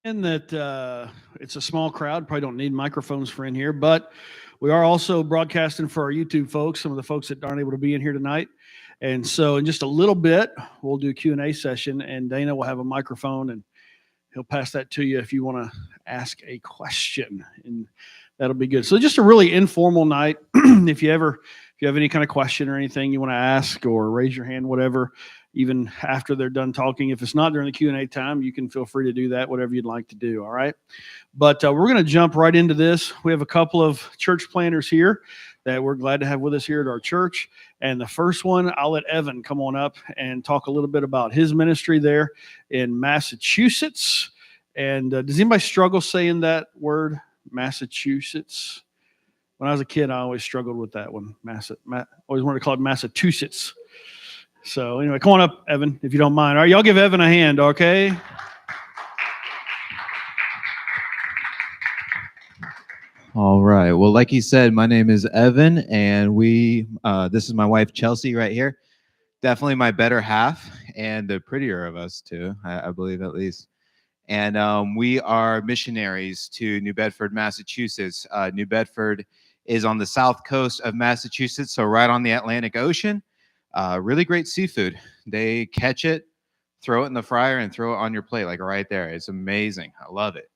And that it's a small crowd, probably don't need microphones for in here, but we are also broadcasting for our YouTube folks, some of the folks that aren't able to be in here tonight. And so in just a little bit, we'll do a Q&A session, and Dana will have a microphone, and he'll pass that to you if you want to ask a question, and that'll be good. So just a really informal night. If you have any kind of question or anything you want to ask, or raise your hand, whatever, even after they're done talking. If it's not during the Q&A time, you can feel free to do that, whatever you'd like to do, all right? But we're going to jump right into this. We have a couple of church planners here that we're glad to have with us here at our church. And the first one, I'll let Evan come on up and talk a little bit about his ministry there in Massachusetts. And does anybody struggle saying that word, Massachusetts? When I was a kid, I always struggled with that one. Always wanted to call it Massachusetts. So anyway, come on up, Evan, if you don't mind. All right, y'all give Evan a hand, okay? All right. Well, like he said, my name is Evan, and this is my wife, Chelsea, right here. Definitely my better half, and the prettier of us, too, I believe, at least. And we are missionaries to New Bedford, Massachusetts. New Bedford is on the south coast of Massachusetts, so right on the Atlantic Ocean. Really great seafood. They catch it, throw it in the fryer, and throw it on your plate, like right there. It's amazing. I love it.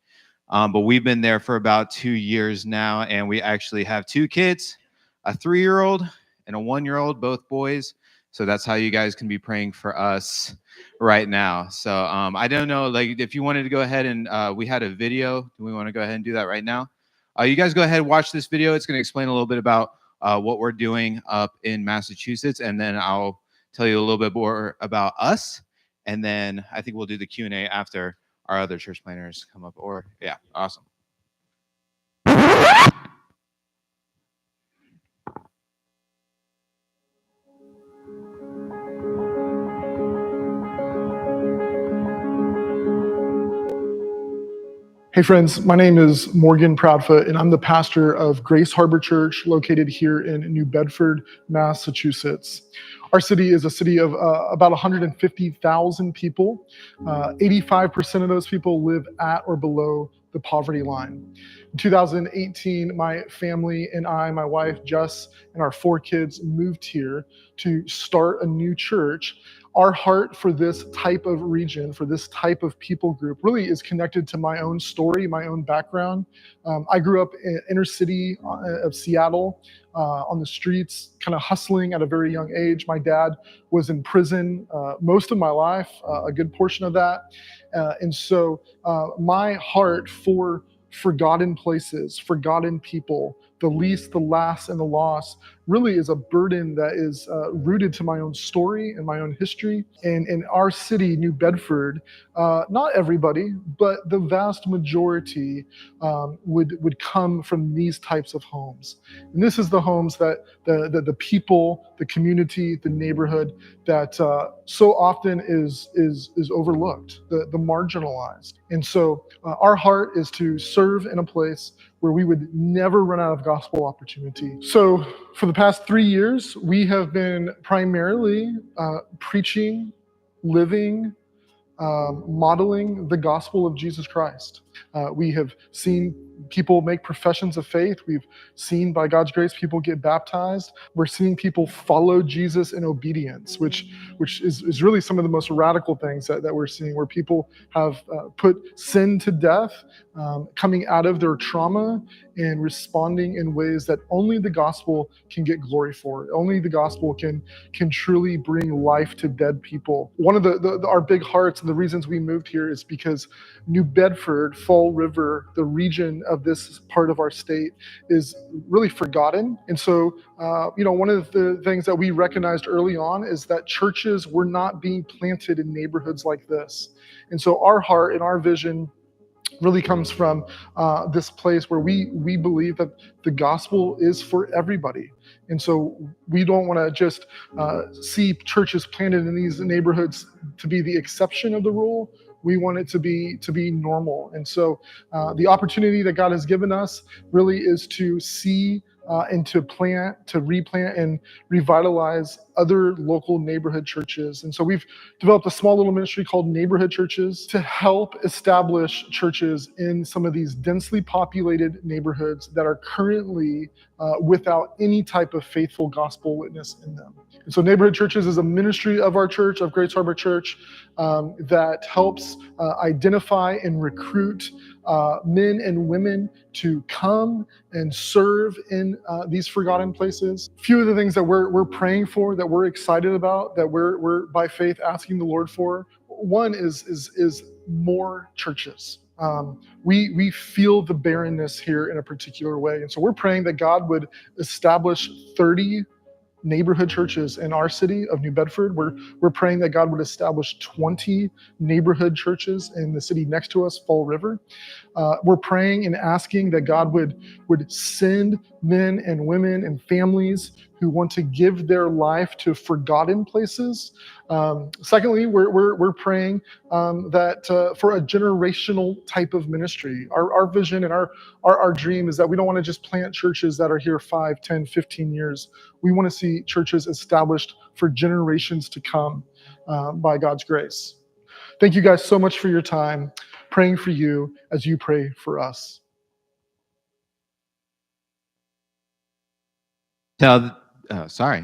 But we've been there for about 2 years now, and we actually have 2 kids, a 3-year-old and a 1-year-old, both boys. So that's how you guys can be praying for us right now. So I don't know, like, if you wanted to go ahead and we had a video. Do we want to go ahead and do that right now? You guys go ahead and watch this video. It's going to explain a little bit about what we're doing up in Massachusetts, and then I'll tell you a little bit more about us, and then I think we'll do the Q&A after our other church planners come up. Or yeah, awesome. Hey friends, my name is Morgan Proudfoot, and I'm the pastor of Grace Harbor Church located here in New Bedford, Massachusetts. Our city is a city of about 150,000 people. 85% of those people live at or below the poverty line. In 2018, my family and I, my wife Jess, and our 4 kids moved here to start a new church. Our heart for this type of region, for this type of people group, really is connected to my own story, my own background. I grew up in inner city of Seattle, on the streets, kind of hustling at a very young age. My dad was in prison most of my life, a good portion of that. And so my heart for forgotten places, forgotten people, the least, the last, and the lost really is a burden that is rooted to my own story and my own history. And in our city, New Bedford, not everybody, but the vast majority would come from these types of homes. And this is the homes that the people, the community, the neighborhood that so often is overlooked, the marginalized. And so our heart is to serve in a place where we would never run out of gospel opportunity. So for the past 3 years, we have been primarily preaching, living, modeling the gospel of Jesus Christ. We have seen people make professions of faith. We've seen, by God's grace, people get baptized. We're seeing people follow Jesus in obedience, which is really some of the most radical things that we're seeing, where people have put sin to death, coming out of their trauma and responding in ways that only the gospel can get glory for. Only the gospel can truly bring life to dead people. One of our big hearts and the reasons we moved here is because New Bedford, Fall River, the region of this part of our state, is really forgotten. And so, one of the things that we recognized early on is that churches were not being planted in neighborhoods like this. And so our heart and our vision really comes from this place where we believe that the gospel is for everybody. And so we don't want to just see churches planted in these neighborhoods to be the exception of the rule. We want it to be normal. And so the opportunity that God has given us really is to see and to plant, to replant and revitalize other local neighborhood churches. And so we've developed a small little ministry called Neighborhood Churches to help establish churches in some of these densely populated neighborhoods that are currently without any type of faithful gospel witness in them. And so Neighborhood Churches is a ministry of our church, of Grace Harbor Church, that helps identify and recruit men and women to come and serve in these forgotten places. A few of the things that we're praying for, that we're excited about, that we're by faith asking the Lord for. One is more churches. We feel the barrenness here in a particular way, and so we're praying that God would establish 30 neighborhood churches in our city of New Bedford. We're praying that God would establish 20 neighborhood churches in the city next to us, Fall River. We're praying and asking that God would send men and women and families who want to give their life to forgotten places. Secondly, we're praying that for a generational type of ministry. Our vision and our dream is that we don't want to just plant churches that are here 5, 10, 15 years. We want to see churches established for generations to come by God's grace. Thank you guys so much for your time, praying for you as you pray for us. Sorry.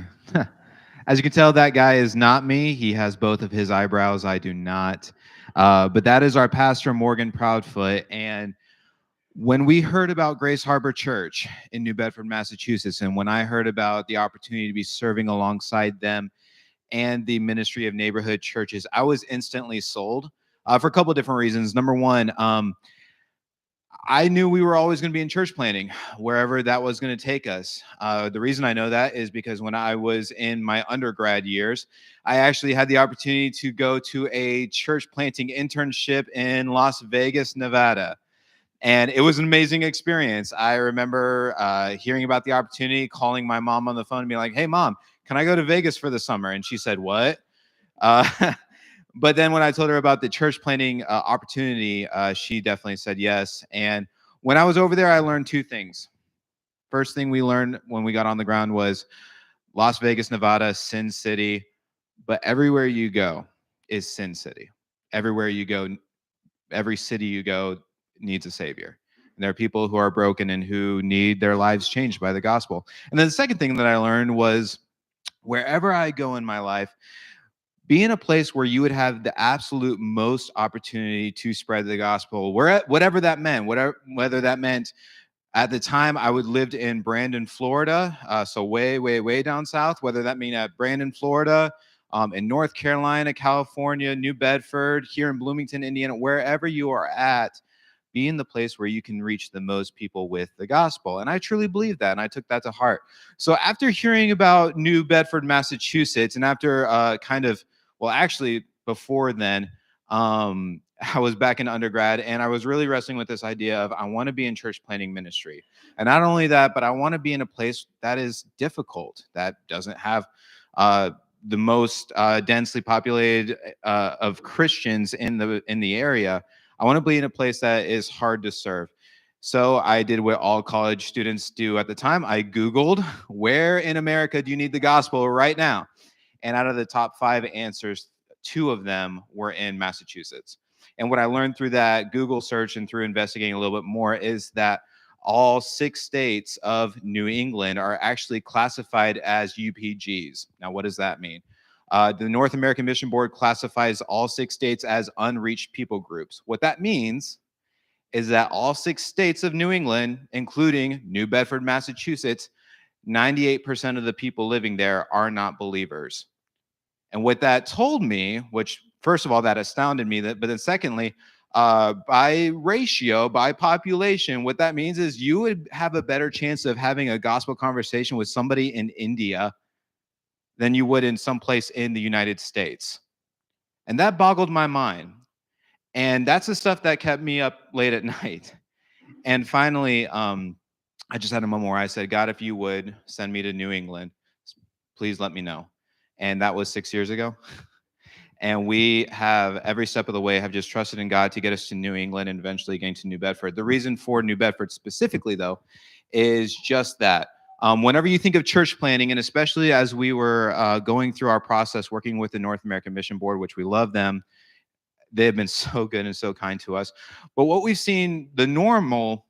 As you can tell, that guy is not me. He has both of his eyebrows. I do not. But that is our pastor, Morgan Proudfoot. And when we heard about Grace Harbor Church in New Bedford, Massachusetts, and when I heard about the opportunity to be serving alongside them and the ministry of neighborhood churches, I was instantly sold for a couple of different reasons. Number one, I knew we were always going to be in church planting, wherever that was going to take us. The reason I know that is because when I was in my undergrad years, I actually had the opportunity to go to a church planting internship in Las Vegas, Nevada. And it was an amazing experience. I remember hearing about the opportunity, calling my mom on the phone and being like, "Hey, Mom, can I go to Vegas for the summer?" And she said, "What?" Uh, but then when I told her about the church planting opportunity, she definitely said yes. And when I was over there, I learned two things. First thing we learned when we got on the ground was Las Vegas, Nevada, Sin City, but everywhere you go is Sin City. Everywhere you go, every city you go needs a savior. And there are people who are broken and who need their lives changed by the gospel. And then the second thing that I learned was wherever I go in my life, be in a place where you would have the absolute most opportunity to spread the gospel, whatever that meant, whether that meant at the time I would lived in Brandon, Florida, so way, way, way down south, whether that mean at Brandon, Florida, in North Carolina, California, New Bedford, here in Bloomington, Indiana, wherever you are at, be in the place where you can reach the most people with the gospel. And I truly believe that, and I took that to heart. So after hearing about New Bedford, Massachusetts, and after actually before then, I was back in undergrad, and I was really wrestling with this idea of I want to be in church planting ministry. And not only that, but I want to be in a place that is difficult, that doesn't have the most densely populated of Christians in the area. I want to be in a place that is hard to serve. So I did what all college students do at the time. I Googled, where in America do you need the gospel right now? And out of the top 5 answers, 2 of them were in Massachusetts. And what I learned through that Google search and through investigating a little bit more is that all 6 states of New England are actually classified as UPGs. Now, what does that mean? The North American Mission Board classifies all 6 states as unreached people groups. What that means is that all 6 states of New England, including New Bedford, Massachusetts, 98% of the people living there are not believers. And what that told me, which first of all, that astounded me, but then secondly, by ratio, by population, what that means is you would have a better chance of having a gospel conversation with somebody in India than you would in some place in the United States. And that boggled my mind. And that's the stuff that kept me up late at night. And finally, I just had a moment where I said, God, if you would send me to New England, please let me know. And that was 6 years ago. And we have every step of the way have just trusted in God to get us to New England and eventually getting to New Bedford. The reason for New Bedford specifically, though, is just that. Whenever you think of church planting, and especially as we were going through our process working with the North American Mission Board, which we love them, they've been so good and so kind to us. But what we've seen, the normative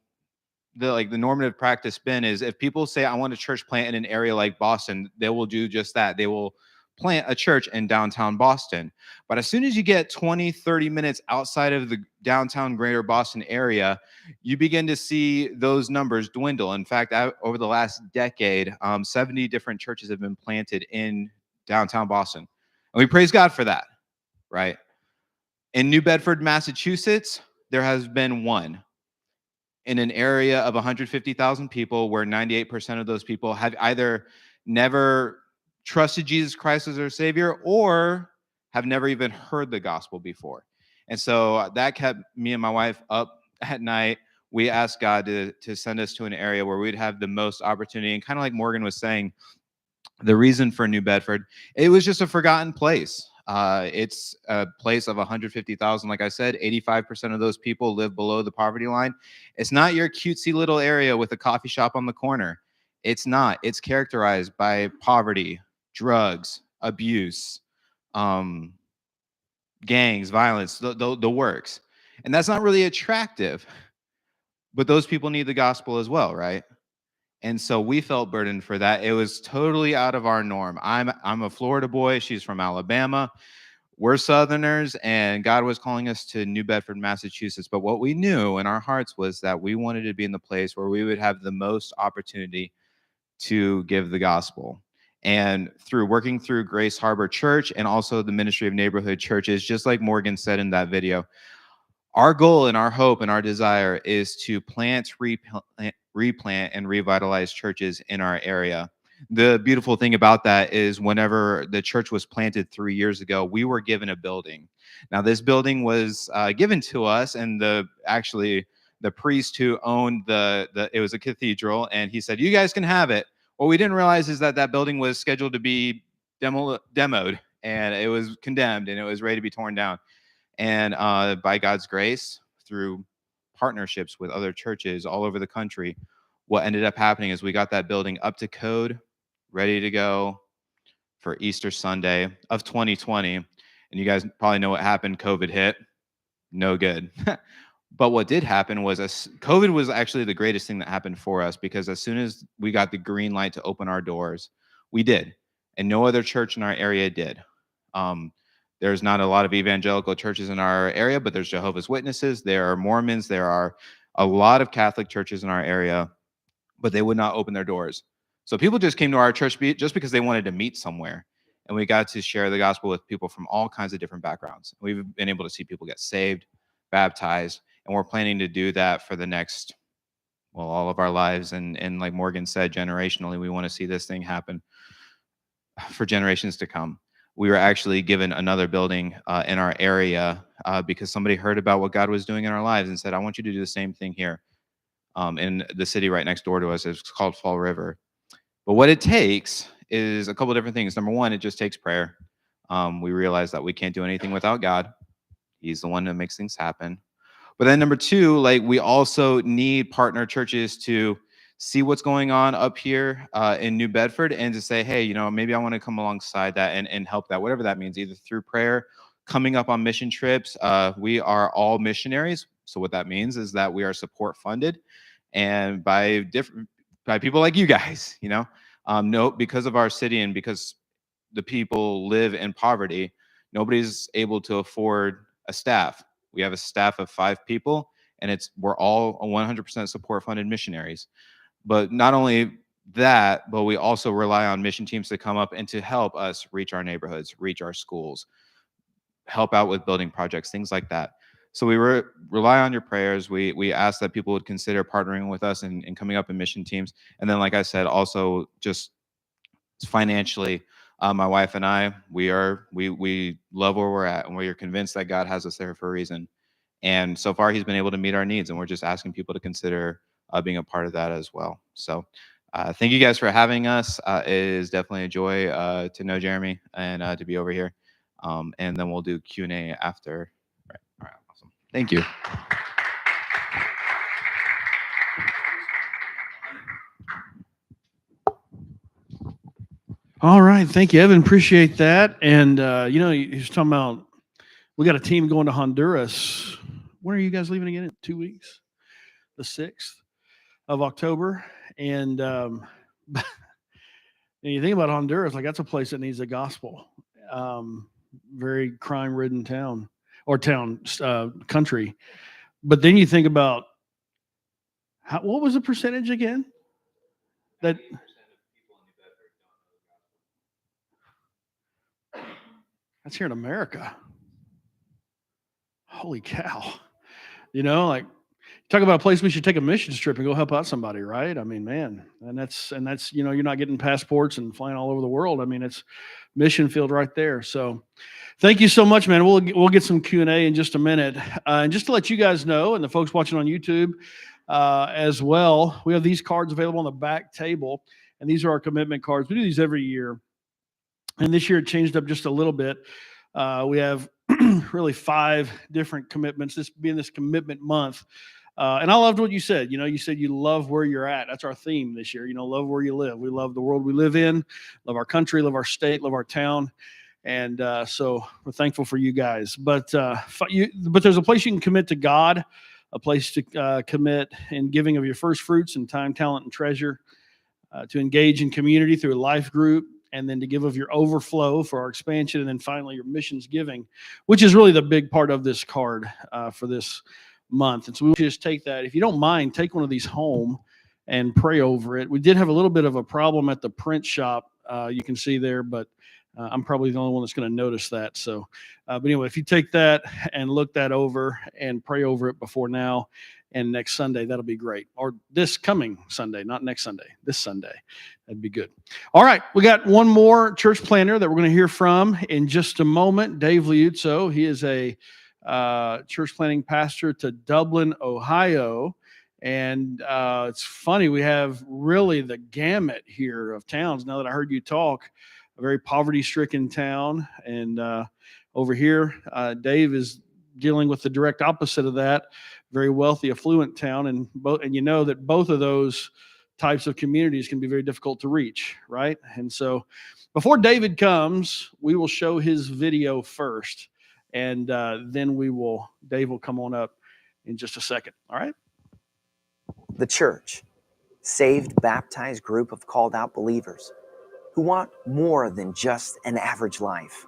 practice been is if people say, I want a church plant in an area like Boston, they will do just that. They will plant a church in downtown Boston. But as soon as you get 20, 30 minutes outside of the downtown greater Boston area, you begin to see those numbers dwindle. In fact, over the last decade, 70 different churches have been planted in downtown Boston. And we praise God for that, right? In New Bedford, Massachusetts, there has been one in an area of 150,000 people where 98% of those people have either never trusted Jesus Christ as their Savior or have never even heard the gospel before. And so that kept me and my wife up at night. We asked God to send us to an area where we'd have the most opportunity. And kind of like Morgan was saying, the reason for New Bedford, it was just a forgotten place. It's a place of 150,000. Like I said, 85% of those people live below the poverty line. It's not your cutesy little area with a coffee shop on the corner. It's not. It's characterized by poverty, drugs, abuse, gangs, violence, the works. And that's not really attractive. But those people need the gospel as well, right? And so we felt burdened for that. It was totally out of our norm. I'm a Florida boy. She's from Alabama. We're Southerners, and God was calling us to New Bedford, Massachusetts. But what we knew in our hearts was that we wanted to be in the place where we would have the most opportunity to give the gospel. And through working through Grace Harbor Church and also the Ministry of Neighborhood Churches, just like Morgan said in that video, Our goal and our hope and our desire is to replant, and revitalize churches in our area. The beautiful thing about that is whenever the church was planted 3 years ago, we were given a building. Now, this building was given to us, and the priest who owned it was a cathedral, and he said, "You guys can have it." What we didn't realize is that building was scheduled to be demoed, and it was condemned, and it was ready to be torn down. And by God's grace, through partnerships with other churches all over the country, what ended up happening is we got that building up to code, ready to go for Easter Sunday of 2020. And you guys probably know what happened. COVID hit. No good. But what did happen was COVID was actually the greatest thing that happened for us, because as soon as we got the green light to open our doors, we did. And no other church in our area did. There's not a lot of evangelical churches in our area, but there's Jehovah's Witnesses, there are Mormons, there are a lot of Catholic churches in our area, but they would not open their doors. So people just came to our church just because they wanted to meet somewhere. And we got to share the gospel with people from all kinds of different backgrounds. We've been able to see people get saved, baptized, and we're planning to do that for the next, well, all of our lives. And like Morgan said, generationally, we want to see this thing happen for generations to come. We were actually given another building in our area because somebody heard about what God was doing in our lives and said, "I want you to do the same thing here." In the city right next door to us, it's called Fall River. But what it takes is a couple of different things. Number one, it just takes prayer. We realize that we can't do anything without God. He's the one that makes things happen. But then number two, like, we also need partner churches to see what's going on up here in New Bedford, and to say, hey, maybe I want to come alongside that and help that, whatever that means, either through prayer, coming up on mission trips. We are all missionaries. So what that means is that we are support funded, and by people like you guys, because of our city and because the people live in poverty, nobody's able to afford a staff. We have a staff of 5 people, and we're all 100% support funded missionaries. But not only that, but we also rely on mission teams to come up and to help us reach our neighborhoods, reach our schools, help out with building projects, things like that. So we rely on your prayers. We ask that people would consider partnering with us and coming up in mission teams. And then, like I said, also just financially, my wife and I, we love where we're at, and we are convinced that God has us there for a reason. And so far, He's been able to meet our needs, and we're just asking people to consider being a part of that as well. So thank you guys for having us. It is definitely a joy to know Jeremy and to be over here. And then we'll do Q&A after. All right, awesome. Thank you. All right. Thank you, Evan. Appreciate that. And, you're talking about, we got a team going to Honduras. When are you guys leaving again? In 2 weeks? The 6th of October. And you think about Honduras, like, that's a place that needs the gospel. Very crime-ridden country. But then you think about, what was the percentage again? That That's here in America. Holy cow. Like, talk about a place we should take a mission trip and go help out somebody, right? I mean, man, and that's, you're not getting passports and flying all over the world. I mean, it's mission field right there. So thank you so much, man. We'll get some Q&A in just a minute. And just to let you guys know, and the folks watching on YouTube as well, we have these cards available on the back table, and these are our commitment cards. We do these every year. And this year it changed up just a little bit. We have really 5 different commitments, this being this commitment month. And I loved what you said. You said you love where you're at. That's our theme this year. Love where you live. We love the world we live in, love our country, love our state, love our town. And so we're thankful for you guys. But there's a place you can commit to God, a place to commit in giving of your first fruits and time, talent, and treasure, to engage in community through a life group, and then to give of your overflow for our expansion, and then finally your missions giving, which is really the big part of this card for this month. And so we'll just take that. If you don't mind, take one of these home and pray over it. We did have a little bit of a problem at the print shop, you can see there, but I'm probably the only one that's going to notice that. So, but anyway, if you take that and look that over and pray over it before now and next Sunday, that'll be great. Or this coming Sunday, not next Sunday, this Sunday. That'd be good. All right, we got one more church planter that we're going to hear from in just a moment, Dave Liuzzo. He is a church planting pastor to Dublin, Ohio. And it's funny, we have really the gamut here of towns. Now that I heard you talk, a very poverty-stricken town. And over here, Dave is dealing with the direct opposite of that, very wealthy, affluent town. And you know that both of those types of communities can be very difficult to reach, right? And so before David comes, we will show his video first. And then Dave will come on up in just a second. All right? The church, saved, baptized group of called out believers who want more than just an average life.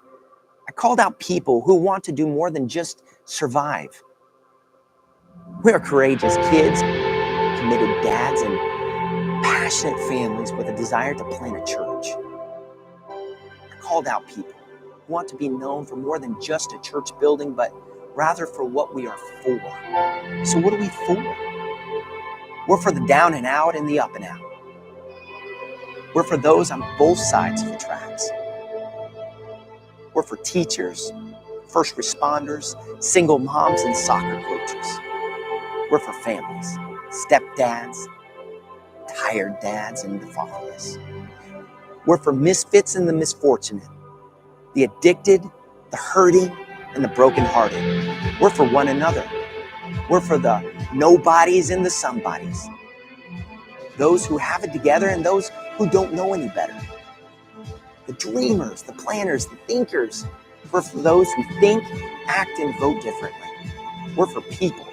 I called out people who want to do more than just survive. We are courageous kids, committed dads, and passionate families with a desire to plant a church. I called out people who want to be known for more than just a church building, but rather for what we are for. So what are we for? We're for the down and out and the up and out. We're for those on both sides of the tracks. We're for teachers, first responders, single moms, and soccer coaches. We're for families, stepdads, tired dads, and the fatherless. We're for misfits and the misfortunate, the addicted, the hurting, and the brokenhearted. We're for one another. We're for the nobodies and the somebodies. Those who have it together and those who don't know any better. The dreamers, the planners, the thinkers. We're for those who think, act, and vote differently. We're for people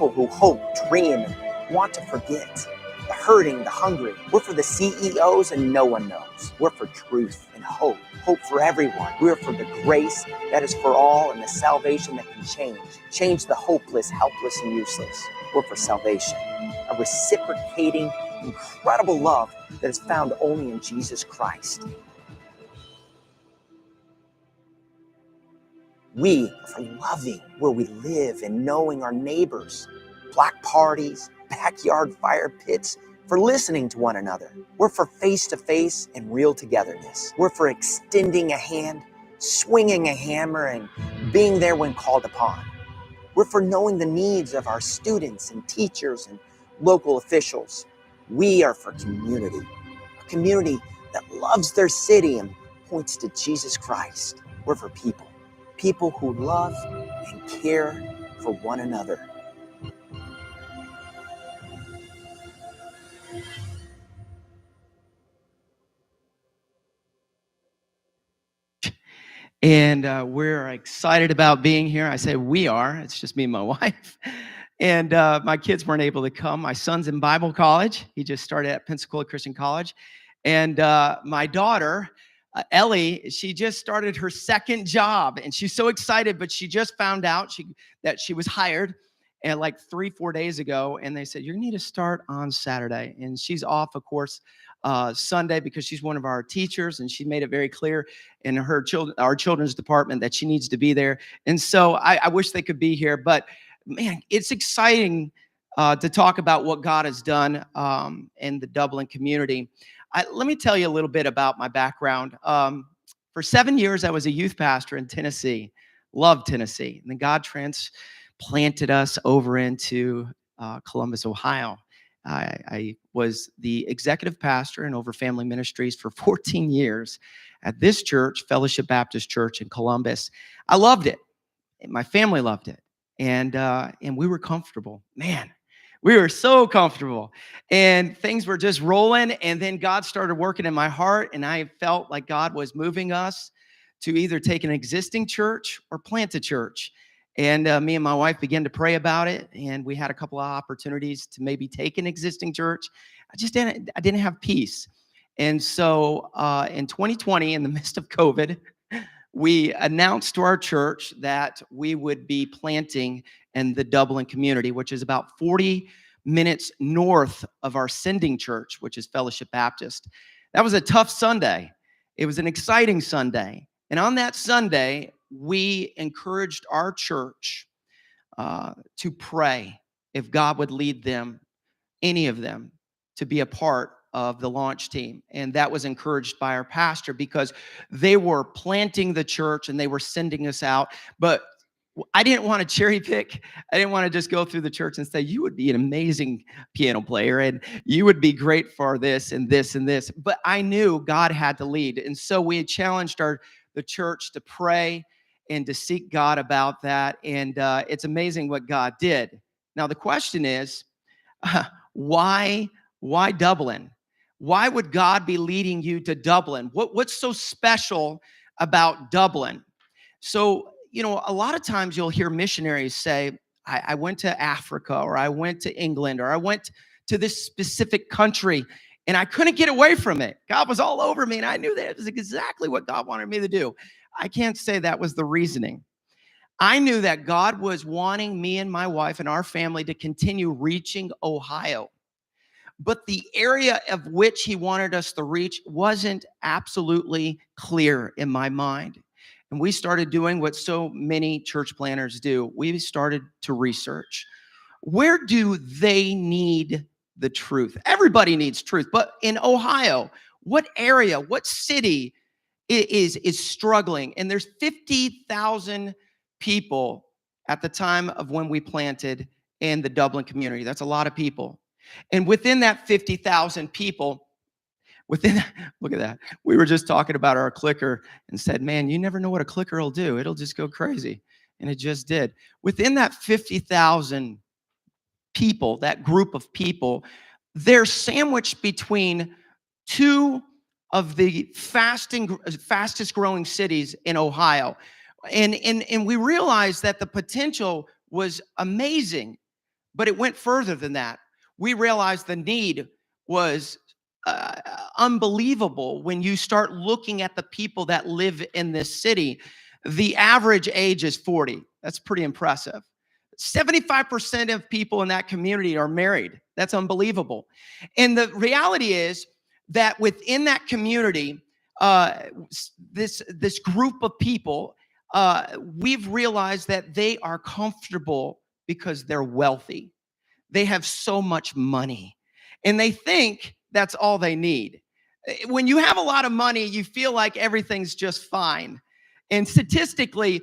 who hope, dream, and want to forget. The hurting, the hungry. We're for the CEOs and no one knows. We're for truth and hope for everyone. We're for the grace that is for all and the salvation that can change the hopeless, helpless, and useless. We're for salvation, a reciprocating, incredible love that is found only in Jesus Christ. We are for loving where we live and knowing our neighbors, block parties, backyard fire pits, for listening to one another. We're for face-to-face and real togetherness. We're for extending a hand, swinging a hammer, and being there when called upon. We're for knowing the needs of our students and teachers and local officials. We are for community, a community that loves their city and points to Jesus Christ. We're for people who love and care for one another. And we're excited about being here. I say we are. It's just me and my wife. And my kids weren't able to come. My son's in Bible college. He just started at Pensacola Christian College. And my daughter, Ellie, she just started her second job. And she's so excited, but she just found out that she was hired and like 3-4 days ago. And they said, you need to start on Saturday. And she's off, of course, Sunday because she's one of our teachers, and she made it very clear in our children's department that she needs to be there. And so I wish they could be here, but man, it's exciting to talk about what God has done in the Dublin community. Let me tell you a little bit about my background. For 7 years, I was a youth pastor in Tennessee. Loved Tennessee. And then God transplanted us over into Columbus, Ohio. I was the executive pastor in Over Family Ministries for 14 years at this church, Fellowship Baptist Church in Columbus. I loved it. My family loved it. And we were comfortable. Man, we were so comfortable. And things were just rolling. And then God started working in my heart. And I felt like God was moving us to either take an existing church or plant a church. And me and my wife began to pray about it, and we had a couple of opportunities to maybe take an existing church. I didn't have peace. And so in 2020, in the midst of COVID, we announced to our church that we would be planting in the Dublin community, which is about 40 minutes north of our sending church, which is Fellowship Baptist. That was a tough Sunday. It was an exciting Sunday. And on that Sunday, we encouraged our church to pray if God would lead them, any of them, to be a part of the launch team. And that was encouraged by our pastor because they were planting the church and they were sending us out. But I didn't want to cherry pick. I didn't want to just go through the church and say, you would be an amazing piano player and you would be great for this and this and this. But I knew God had to lead. And so we had challenged the church to pray and to seek God about that. And it's amazing what God did. Now, the question is, why Dublin? Why would God be leading you to Dublin? What's so special about Dublin? So, a lot of times you'll hear missionaries say, I went to Africa, or I went to England, or I went to this specific country, and I couldn't get away from it. God was all over me, and I knew that it was exactly what God wanted me to do. I can't say that was the reasoning. I knew that God was wanting me and my wife and our family to continue reaching Ohio. But the area of which he wanted us to reach wasn't absolutely clear in my mind. And we started doing what so many church planners do. We started to research. Where do they need the truth? Everybody needs truth. But in Ohio, what area, what city is struggling? And there's 50,000 people at the time of when we planted in the Dublin community. That's a lot of people. And within that 50,000 people, look at that. We were just talking about our clicker and said, man, you never know what a clicker will do. It'll just go crazy. And it just did. Within that 50,000 people, that group of people, they're sandwiched between two of the fastest growing cities in Ohio. And we realized that the potential was amazing, but it went further than that. We realized the need was unbelievable when you start looking at the people that live in this city. The average age is 40. That's pretty impressive. 75% of people in that community are married. That's unbelievable. And the reality is that within that community, this group of people, we've realized that they are comfortable because they're wealthy. They have so much money, and they think that's all they need. When you have a lot of money, you feel like everything's just fine. And statistically,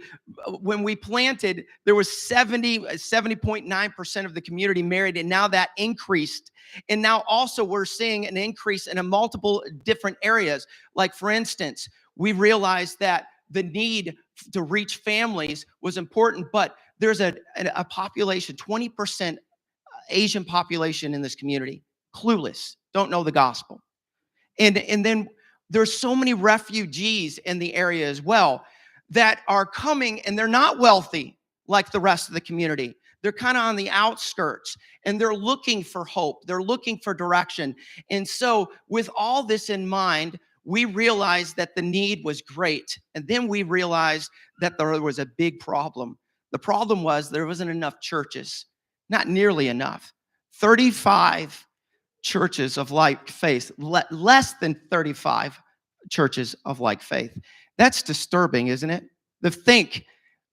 when we planted, there was 70.9% of the community married, and now that increased. And now also we're seeing an increase in multiple different areas. Like, for instance, we realized that the need to reach families was important, but there's a population, 20% Asian population in this community, clueless, don't know the gospel. And then there's so many refugees in the area as well that are coming, and they're not wealthy like the rest of the community. They're kind of on the outskirts, and they're looking for hope. They're looking for direction. And so with all this in mind, we realized that the need was great. And then we realized that there was a big problem. The problem was there wasn't enough churches, not nearly enough. 35 churches of like faith, less than 35 churches of like faith. That's disturbing, isn't it? To think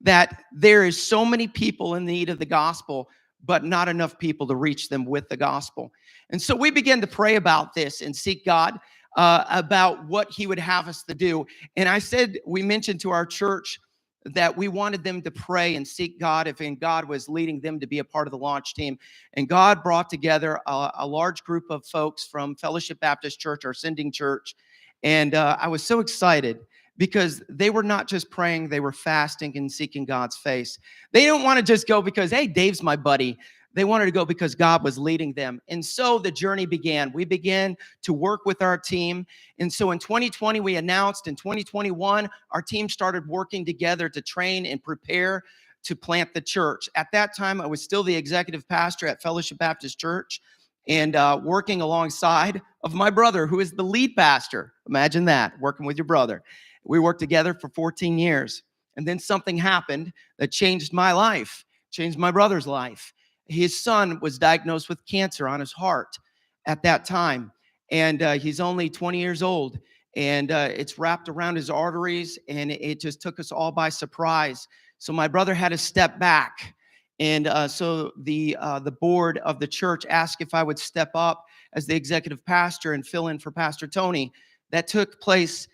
that there is so many people in need of the gospel, but not enough people to reach them with the gospel. And so we began to pray about this and seek God about what he would have us to do. And we mentioned to our church that we wanted them to pray and seek God if God was leading them to be a part of the launch team. And God brought together a large group of folks from Fellowship Baptist Church, our sending church. And I was so excited because they were not just praying, they were fasting and seeking God's face. They didn't want to just go because, hey, Dave's my buddy. They wanted to go because God was leading them. And so the journey began. We began to work with our team. And so in 2020, we announced. In 2021, our team started working together to train and prepare to plant the church. At that time, I was still the executive pastor at Fellowship Baptist Church and working alongside of my brother, who is the lead pastor. Imagine that, working with your brother. We worked together for 14 years. And then something happened that changed my life, changed my brother's life. His son was diagnosed with cancer on his heart at that time. And he's only 20 years old. and it's wrapped around his arteries, and it just took us all by surprise. So my brother had to step back, and so the board of the church asked if I would step up as the executive pastor and fill in for Pastor Tony. That took place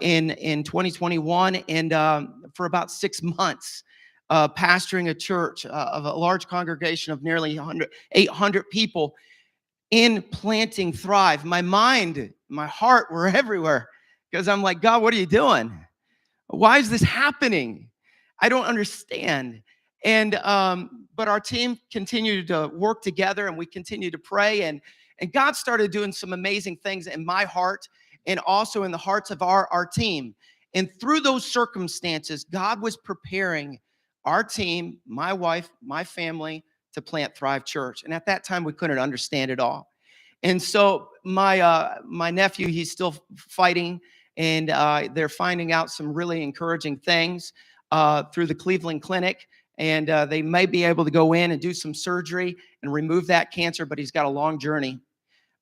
in 2021, and for about 6 months, pastoring a church of a large congregation of nearly 800 people in planting Thrive. My mind, my heart were everywhere because I'm like, God, what are you doing? Why is this happening? I don't understand. And but our team continued to work together, and we continued to pray, and God started doing some amazing things in my heart and also in the hearts of our team. And through those circumstances, God was preparing our team, my wife, my family, to plant Thrive Church. And at that time, we couldn't understand it all. And so my nephew, he's still fighting, and they're finding out some really encouraging things through the Cleveland Clinic. And they may be able to go in and do some surgery and remove that cancer, but he's got a long journey.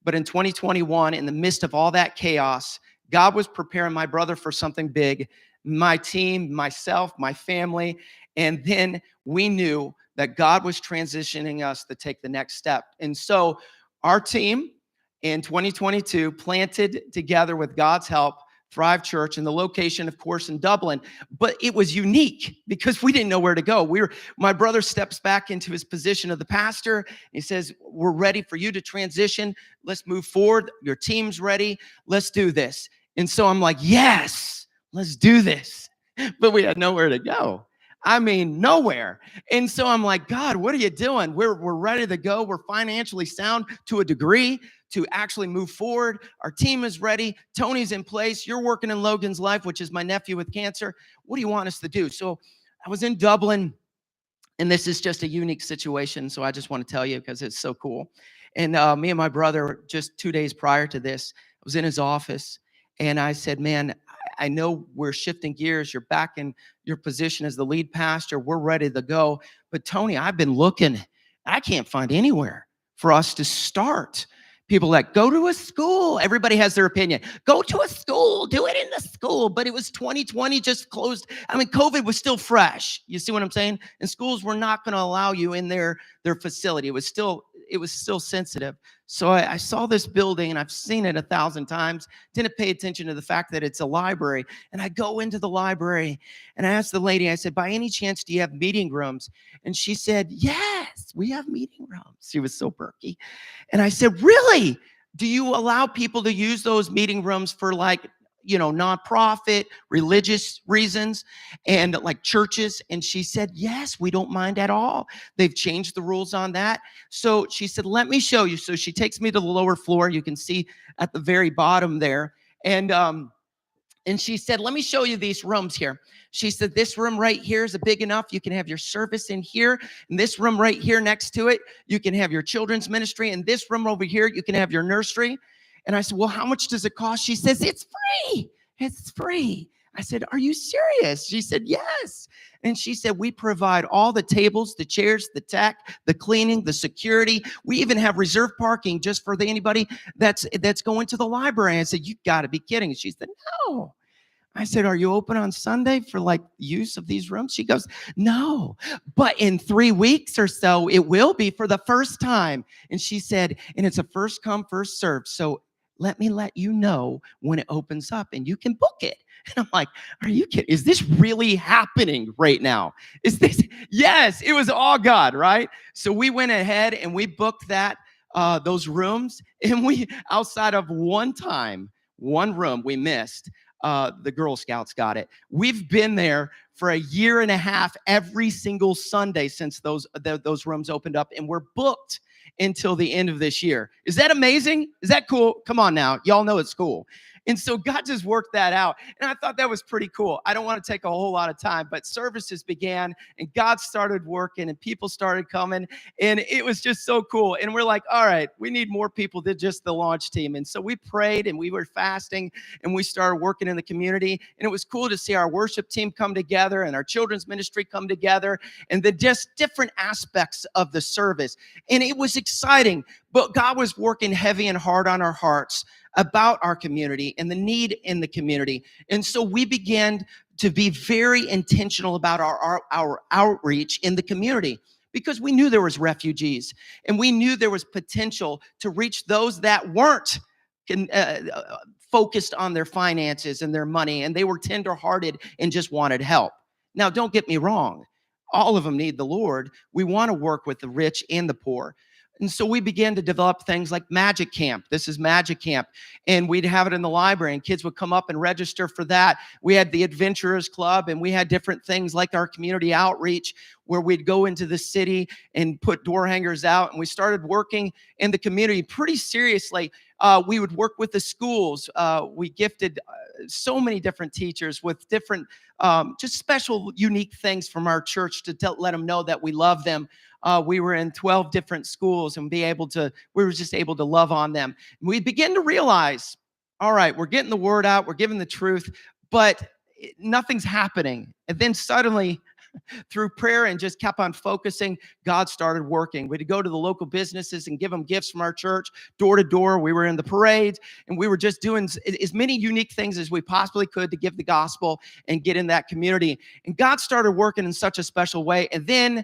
But in 2021, in the midst of all that chaos, God was preparing my brother for something big, my team, myself, my family. And then we knew that God was transitioning us to take the next step. And so our team in 2022 planted together with God's help Thrive Church, in the location, of course, in Dublin. But it was unique because we didn't know where to go. My brother steps back into his position of the pastor. He says, we're ready for you to transition. Let's move forward. Your team's ready. Let's do this. And so I'm like, yes, let's do this. But we had nowhere to go. I mean, nowhere. And so I'm like, God, what are you doing? We're ready to go. We're financially sound to a degree to actually move forward. Our team is ready. Tony's in place. You're working in Logan's life, which is my nephew with cancer. What do you want us to do? So I was in Dublin, and this is just a unique situation. So I just want to tell you because it's so cool. And me and my brother, just 2 days prior to this, I was in his office, and I said, man, I know we're shifting gears. You're back in your position as the lead pastor. We're ready to go. But Tony, I've been looking. I can't find anywhere for us to start. People like, go to a school. Everybody has their opinion. Go to a school. Do it in the school. But it was 2020, just closed. I mean, COVID was still fresh. You see what I'm saying? And schools were not going to allow you in their facility. It was still sensitive. So I saw this building, and I've seen it 1,000 times. Didn't pay attention to the fact that it's a library. And I go into the library, and I asked the lady, I said, by any chance, do you have meeting rooms? And she said, yes, we have meeting rooms. She was so perky. And I said, really? Do you allow people to use those meeting rooms for nonprofit, religious reasons, and like churches? And she said, yes, we don't mind at all. They've changed the rules on that. So she said, let me show you. So she takes me to the lower floor. You can see at the very bottom there. And she said, let me show you these rooms here. She said, this room right here is big enough. You can have your service in here. And this room right here next to it, you can have your children's ministry. And this room over here, you can have your nursery. And I said, well, how much does it cost? She says, it's free. It's free. I said, are you serious? She said, yes. And she said, we provide all the tables, the chairs, the tech, the cleaning, the security. We even have reserved parking just for anybody that's going to the library. I said, you got to be kidding. And she said, no. I said, are you open on Sunday for use of these rooms? She goes, no, but in 3 weeks or so, it will be for the first time. And she said, and it's a first come, first served. So let me let you know when it opens up and you can book it. And I'm like, are you kidding? Is this really happening right now? Is this? Yes, it was all God, right? So we went ahead and we booked those rooms, and we, outside of one room we missed, the Girl Scouts got it. We've been there for a year and a half every single Sunday since those rooms opened up, and we're booked until the end of this year. Is that amazing? Is that cool? Come on now. Y'all know it's cool. And so God just worked that out. And I thought that was pretty cool. I don't want to take a whole lot of time, but services began, and God started working, and people started coming, and it was just so cool. And we're like, all right, we need more people than just the launch team. And so we prayed, and we were fasting, and we started working in the community. And it was cool to see our worship team come together and our children's ministry come together, and the just different aspects of the service. And it was was exciting, but God was working heavy and hard on our hearts about our community and the need in the community. And so we began to be very intentional about our outreach in the community, because we knew there was refugees and we knew there was potential to reach those that weren't focused on their finances and their money, and they were tenderhearted and just wanted help. Now, don't get me wrong. All of them need the Lord. We want to work with the rich and the poor. And so we began to develop things like Magic Camp. This is Magic Camp. And we'd have it in the library, and kids would come up and register for that. We had the Adventurers Club, and we had different things like our community outreach, where we'd go into the city and put door hangers out. And we started working in the community pretty seriously. We would work with the schools. We gifted so many different teachers with different, just special, unique things from our church to let them know that we love them. We were in 12 different schools, and we were just able to love on them. And we begin to realize, all right, we're getting the word out, we're giving the truth, but nothing's happening. And then suddenly, through prayer and just kept on focusing, God started working. We'd go to the local businesses and give them gifts from our church, door to door. We were in the parades, and we were just doing as many unique things as we possibly could to give the gospel and get in that community. And God started working in such a special way. And then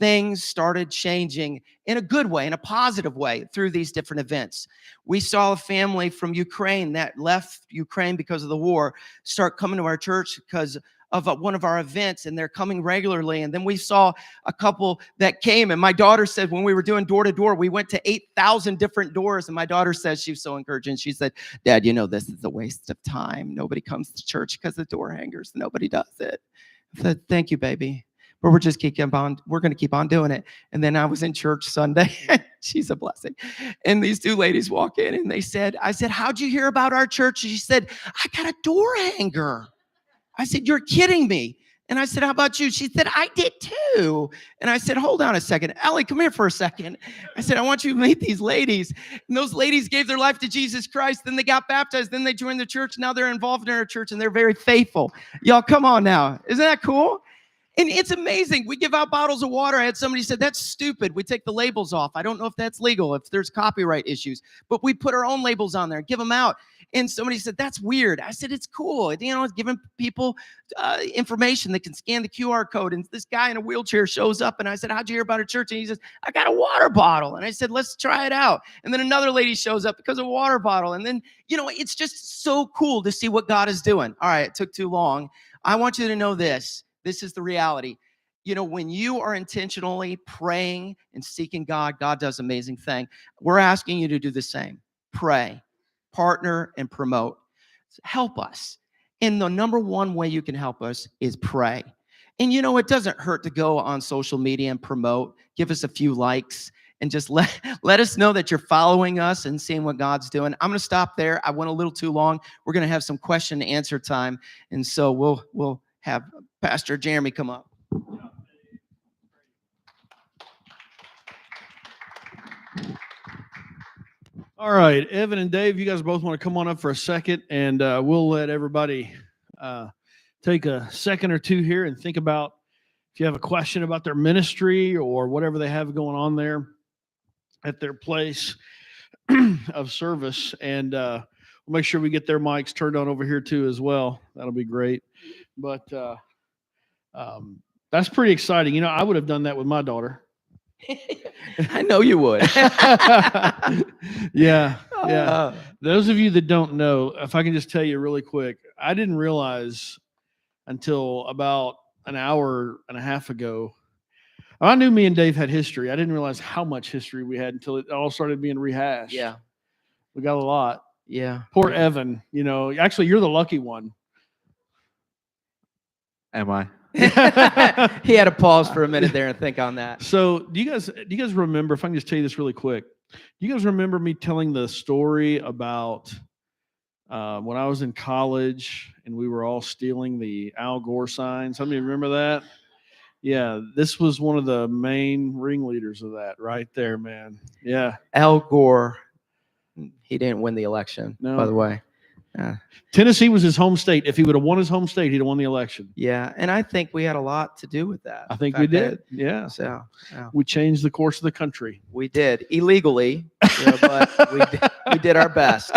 things started changing in a good way, in a positive way, through these different events. We saw a family from Ukraine that left Ukraine because of the war start coming to our church because of one of our events, and they're coming regularly. And then we saw a couple that came, and my daughter said, when we were doing door to door, we went to 8,000 different doors. And my daughter says, she was so encouraging. She said, Dad, you know, this is a waste of time. Nobody comes to church because of door hangers. Nobody does it. I said, thank you, baby. But we're going to keep on doing it. And then I was in church Sunday. She's a blessing. And these two ladies walk in, and I said, how'd you hear about our church? And she said, I got a door hanger. I said, you're kidding me. And I said, how about you? She said, I did too. And I said, hold on a second. Ellie, come here for a second. I said, I want you to meet these ladies. And those ladies gave their life to Jesus Christ. Then they got baptized. Then they joined the church. Now they're involved in our church, and they're very faithful. Y'all, come on now. Isn't that cool? And it's amazing. We give out bottles of water. I had somebody said, that's stupid. We take the labels off. I don't know if that's legal, if there's copyright issues, but we put our own labels on there and give them out. And somebody said, that's weird. I said, it's cool. You know, it's giving people information that can scan the QR code. And this guy in a wheelchair shows up, and I said, how'd you hear about our church? And he says, I got a water bottle. And I said, let's try it out. And then another lady shows up because of a water bottle. And then, you know, it's just so cool to see what God is doing. All right, it took too long. I want you to know this. This is the reality. You know, when you are intentionally praying and seeking God, God does amazing things. We're asking you to do the same. Pray, partner, and promote. Help us. And the number one way you can help us is pray. And you know, it doesn't hurt to go on social media and promote. Give us a few likes and just let us know that you're following us and seeing what God's doing. I'm going to stop there. I went a little too long. We're going to have some question and answer time. And so we'll have Pastor Jeremy come up. All right, Evan and Dave, you guys both want to come on up for a second, and we'll let everybody take a second or two here and think about if you have a question about their ministry or whatever they have going on there at their place of service. And we'll make sure we get their mics turned on over here too as well. That'll be great. But that's pretty exciting. You know, I would have done that with my daughter. I know you would. Yeah. Those of you that don't know, if I can just tell you really quick, I didn't realize until about an hour and a half ago. I knew me and Dave had history. I didn't realize how much history we had until it all started being rehashed. Yeah. We got a lot. Yeah. Poor Evan, you know, actually you're the lucky one. Am I? He had to pause for a minute there and think on that. So do you guys remember, if I can just tell you this really quick, do you guys remember me telling the story about when I was in college and we were all stealing the Al Gore signs? How many remember that? Yeah, this was one of the main ringleaders of that right there, man. Yeah. Al Gore, he didn't win the election, No. by the way. Yeah. Tennessee was his home state. If he would have won his home state, he'd have won the election. Yeah, and I think we had a lot to do with that. I think The we fact did. that- Yeah. So yeah, We changed the course of the country. we did illegally, but we did our best.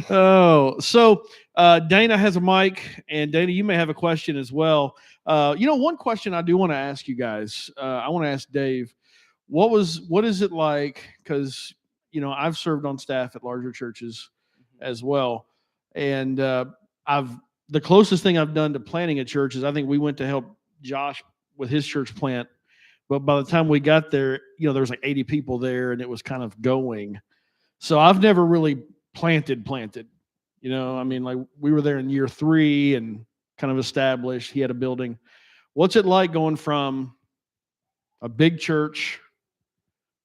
Oh, so Dana has a mic, and Dana, you may have a question as well. One question I do want to ask you guys. I want to ask Dave, what is it like? Because I've served on staff at larger churches as well, and the closest thing I've done to planting a church is I think we went to help Josh with his church plant, but by the time we got there, there was like 80 people there, and it was kind of going. So I've never really planted. I mean, like we were there in year 3 and kind of established. He had a building. What's it like going from a big church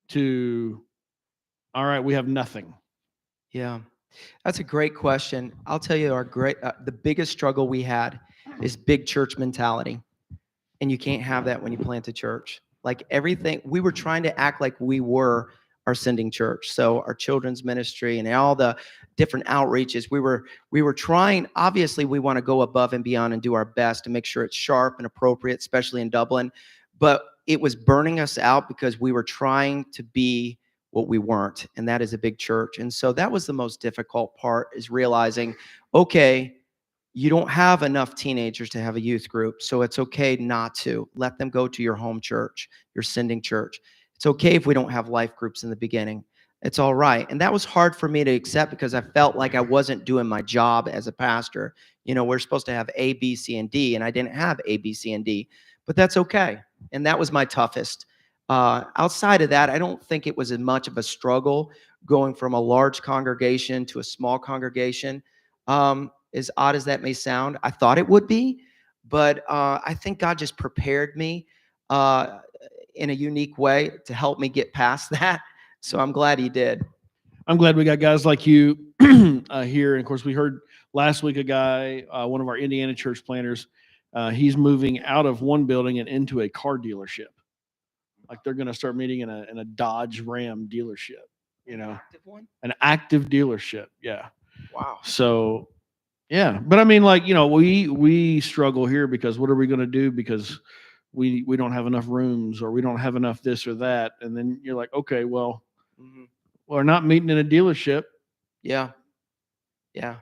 to, all right, we have nothing? Yeah, that's a great question. I'll tell you, the biggest struggle we had is big church mentality, and you can't have that when you plant a church. Like everything, we were trying to act like we were our sending church. So our children's ministry and all the different outreaches, we were trying. Obviously, we want to go above and beyond and do our best to make sure it's sharp and appropriate, especially in Dublin. But it was burning us out because we were trying to be what we weren't, and that is a big church. And so that was the most difficult part, is realizing, okay, you don't have enough teenagers to have a youth group, so it's okay not to. Let them go to your home church, your sending church. It's okay if we don't have life groups in the beginning. It's all right. And that was hard for me to accept because I felt like I wasn't doing my job as a pastor. We're supposed to have A, B, C, and D, and I didn't have A, B, C, and D. But that's okay. And that was my toughest. Outside of that, I don't think it was as much of a struggle going from a large congregation to a small congregation. As odd as that may sound, I thought it would be. But I think God just prepared me in a unique way to help me get past that. So I'm glad he did. I'm glad we got guys like you here. And of course, we heard last week a guy, one of our Indiana church planters, he's moving out of one building and into a car dealership. Like they're going to start meeting in a Dodge Ram dealership, Active one? an active dealership. Yeah. Wow. So, yeah. But I mean, like, we struggle here because what are we going to do? Because we don't have enough rooms, or we don't have enough this or that. And then you're like, okay, well, we're not meeting in a dealership. Yeah. Yeah.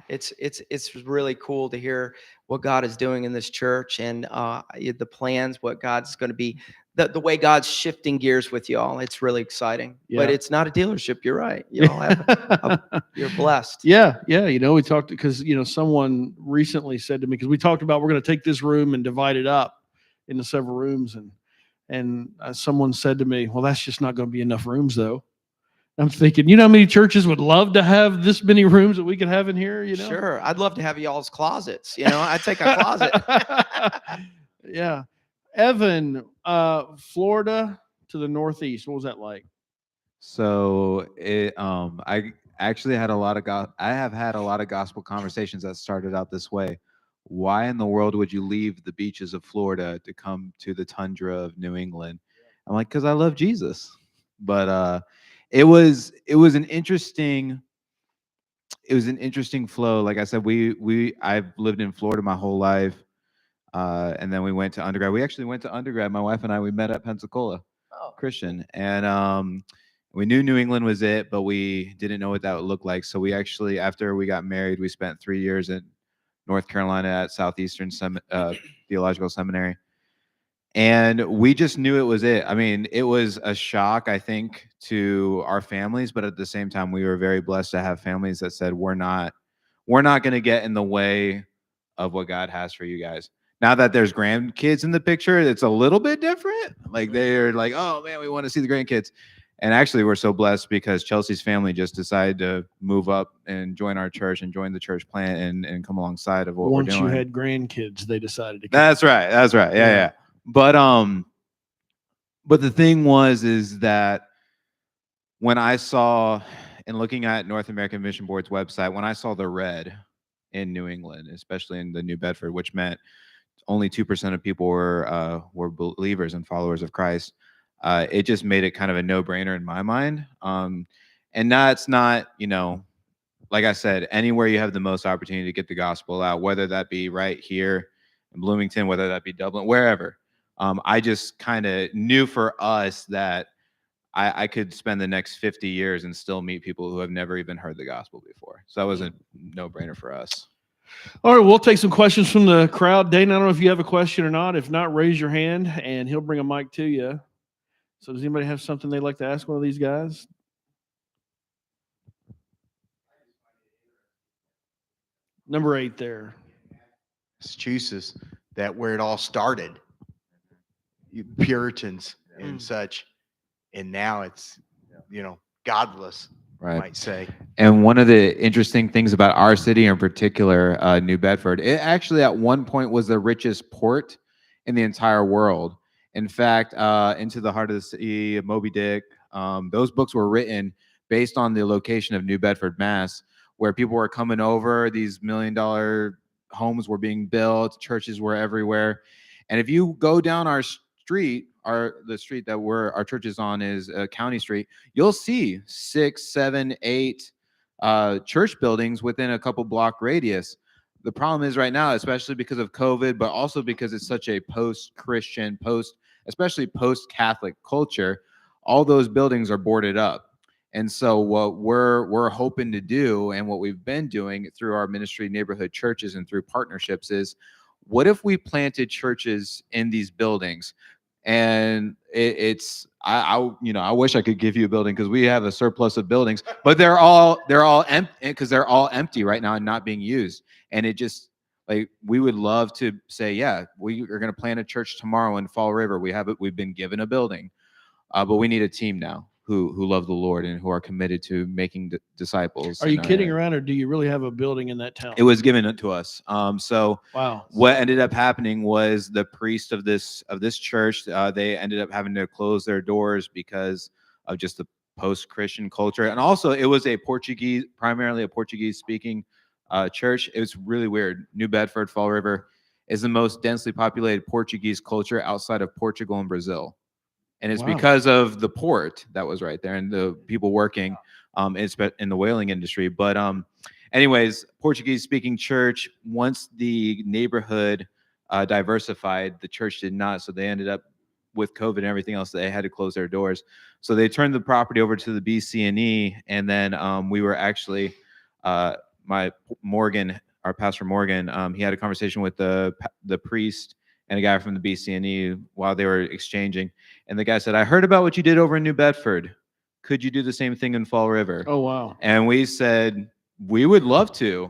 It's really cool to hear what God is doing in this church, and the plans, what God's going to be, the way God's shifting gears with y'all. It's really exciting. Yeah. But it's not a dealership. You're right. Y'all have you're blessed. Yeah. We talked because, someone recently said to me, because we talked about we're going to take this room and divide it up into several rooms. And someone said to me, well, that's just not going to be enough rooms, though. I'm thinking, how many churches would love to have this many rooms that we could have in here? Sure. I'd love to have y'all's closets. I'd take a closet. Yeah. Evan, Florida to the northeast. What was that like? So I actually had I have had a lot of gospel conversations that started out this way. Why in the world would you leave the beaches of Florida to come to the tundra of New England? I'm like, because I love Jesus. But it was an interesting flow. Like I said, I've lived in Florida my whole life. And then we went to undergrad. We actually went to undergrad. My wife and I, we met at Pensacola Christian. And we knew New England was it, but we didn't know what that would look like. So we actually, after we got married, we spent 3 years in North Carolina at Southeastern Theological Seminary. And we just knew it was it. I mean, it was a shock, I think, to our families, but at the same time, we were very blessed to have families that said, we're not going to get in the way of what God has for you guys. Now that there's grandkids in the picture, it's a little bit different. Like they're like, oh man, we want to see the grandkids. And actually, we're so blessed because Chelsea's family just decided to move up and join our church and join the church plant and come alongside of what we're doing. Once you had grandkids, they decided to come. That's right. Yeah. But the thing is that when I saw, and looking at North American Mission Board's website, when I saw the red in New England, especially in the New Bedford, which meant only 2% of people were believers and followers of Christ, it just made it kind of a no-brainer in my mind. And that's not, like I said, anywhere you have the most opportunity to get the gospel out, whether that be right here in Bloomington, whether that be Dublin, wherever. I just kind of knew for us that I could spend the next 50 years and still meet people who have never even heard the gospel before. So that was a no-brainer for us. All right, we'll take some questions from the crowd. Dane, I don't know if you have a question or not. If not, raise your hand and he'll bring a mic to you. So does anybody have something they'd like to ask one of these guys? Number 8 there. Massachusetts, that where it all started, Puritans and such, and now it's, godless, Right. might say. And one of the interesting things about our city in particular, New Bedford, it actually at one point was the richest port in the entire world. In fact, Into the Heart of the Sea, Moby Dick, those books were written based on the location of New Bedford, Mass, where people were coming over, these $1 million homes were being built, churches were everywhere. And if you go down our street, the street that our church is on is County Street, you'll see 6, 7, 8 church buildings within a couple block radius. The problem is right now, especially because of COVID, but also because it's such a post-Christian, especially post-Catholic culture, all those buildings are boarded up. And so what we're hoping to do, and what we've been doing through our ministry, neighborhood churches, and through partnerships is, what if we planted churches in these buildings? And I wish I could give you a building because we have a surplus of buildings, but they're all empty because they're all empty right now and not being used. And it just, like, we would love to say, yeah, we are going to plant a church tomorrow in Fall River. We've been given a building, but we need a team now who love the Lord and who are committed to making disciples. Are you kidding around, or do you really have a building in that town? It was given to us. So wow. What ended up happening was the priest of this church, they ended up having to close their doors because of just the post-Christian culture. And also it was primarily a Portuguese speaking church. It was really weird. New Bedford, Fall River is the most densely populated Portuguese culture outside of Portugal and Brazil. And it's because of the port that was right there and the people working in the whaling industry. But anyways, Portuguese speaking church, once the neighborhood diversified, the church did not. So they ended up with COVID and everything else, they had to close their doors. So they turned the property over to the BC&E. And then we were actually, our pastor Morgan, he had a conversation with the priest and a guy from the BC&E while they were exchanging. And the guy said, I heard about what you did over in New Bedford. Could you do the same thing in Fall River? Oh, wow. And we said, we would love to.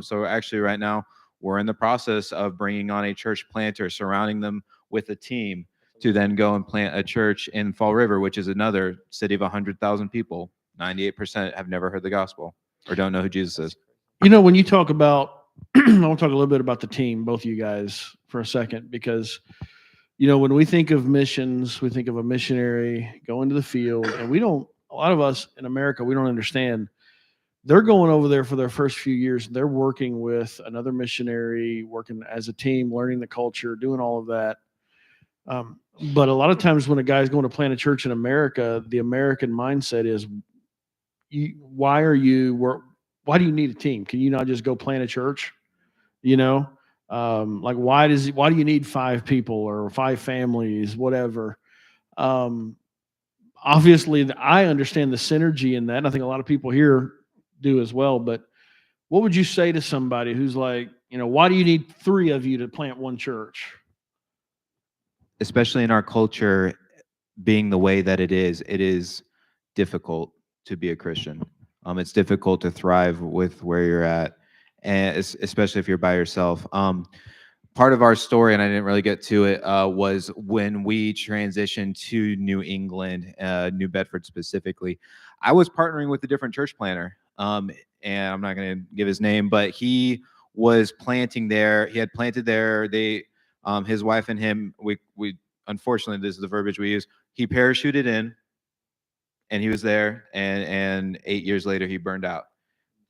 So actually right now, we're in the process of bringing on a church planter, surrounding them with a team to then go and plant a church in Fall River, which is another city of 100,000 people. 98% have never heard the gospel or don't know who Jesus is. When you talk about, I want to talk a little bit about the team, both of you guys, for a second, because, when we think of missions, we think of a missionary going to the field, and a lot of us in America, we don't understand. They're going over there for their first few years. They're working with another missionary, working as a team, learning the culture, doing all of that. But a lot of times when a guy's going to plant a church in America, the American mindset is, why do you need a team? Can you not just go plant a church? Like why do you need 5 people or 5 families, whatever? Obviously, I understand the synergy in that. And I think a lot of people here do as well. But what would you say to somebody who's like, why do you need 3 of you to plant one church? Especially in our culture, being the way that it is difficult to be a Christian. It's difficult to thrive with where you're at, and especially if you're by yourself. Part of our story, and I didn't really get to it, was when we transitioned to New England, New Bedford specifically. I was partnering with a different church planter, and I'm not going to give his name, but he was planting there. He had planted there. His wife and him, we unfortunately, this is the verbiage we use, he parachuted in, and he was there, and 8 years later, he burned out.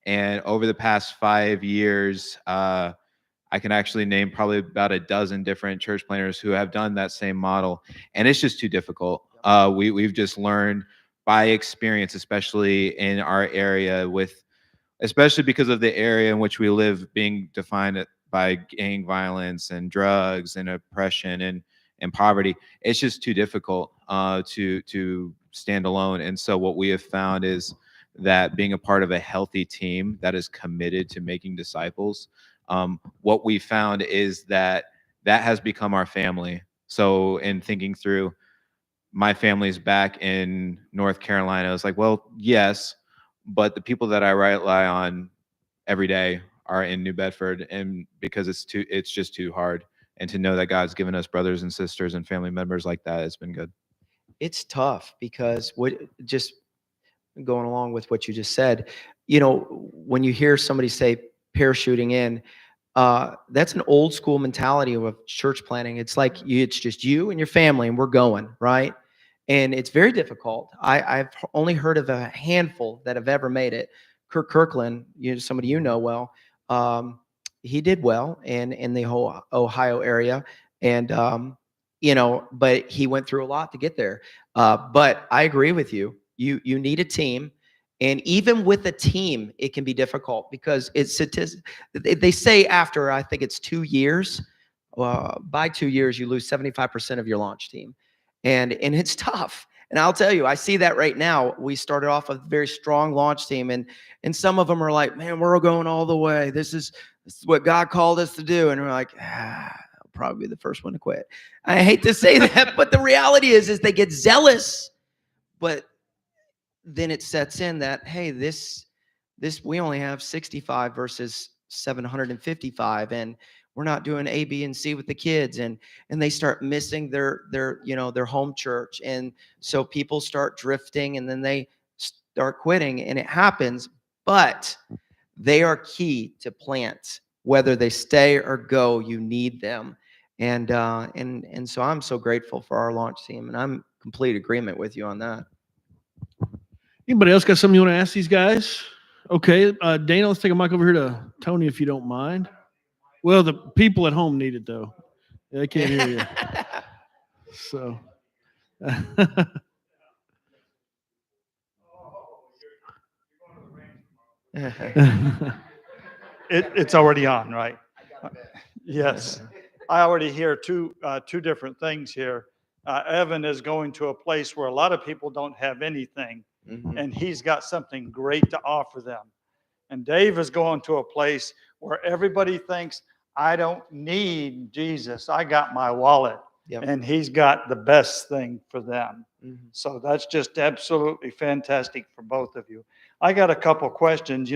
And over the past 5 years, I can actually name probably about a dozen different church planters who have done that same model, and it's just too difficult. We've just learned by experience, especially in our area with especially because of the area in which we live being defined by gang violence and drugs and oppression and poverty. It's just too difficult to stand alone. And so what we have found is that being a part of a healthy team that is committed to making disciples, what we found is that has become our family. So in thinking through, my family's back in North Carolina, it's like, well, yes, but the people that I rely on every day are in New Bedford, and because it's just too hard. And to know that God's given us brothers and sisters and family members like that has been good. It's tough because just going along with what you just said, you know, when you hear somebody say parachuting in, that's an old school mentality of church planting. It's like it's just you and your family and we're going, right? And it's very difficult. I've only heard of a handful that have ever made it. Kirk Kirkland, somebody you know well, he did well in the whole Ohio area. And, but he went through a lot to get there. But I agree with you. You need a team. And even with a team, it can be difficult because they say after, I think it's 2 years, by 2 years, you lose 75% of your launch team. And it's tough. And I'll tell you, I see that right now. We started off a very strong launch team, and some of them are like, man, we're going all the way. This is what God called us to do. And we're like, I'll probably be the first one to quit. I hate to say that, but the reality is they get zealous, but then it sets in that, hey, this we only have 65 versus 755, and we're not doing A, B, and C with the kids, and they start missing their home church, and so people start drifting, and then they start quitting, and it happens. But they are key to plant, whether they stay or go. You need them, and so I'm so grateful for our launch team, and I'm complete agreement with you on that. Anybody else got something you want to ask these guys? Okay, Dana, let's take a mic over here to Tony, if you don't mind. Well, the people at home need it, though. They can't hear you. So. It's already on, right? Yes. I already hear two different things here. Evan is going to a place where a lot of people don't have anything, and he's got something great to offer them. And Dave is going to a place where everybody thinks, I don't need Jesus. I got my wallet. Yep. And he's got the best thing for them. So that's just absolutely fantastic for both of you. I got a couple questions.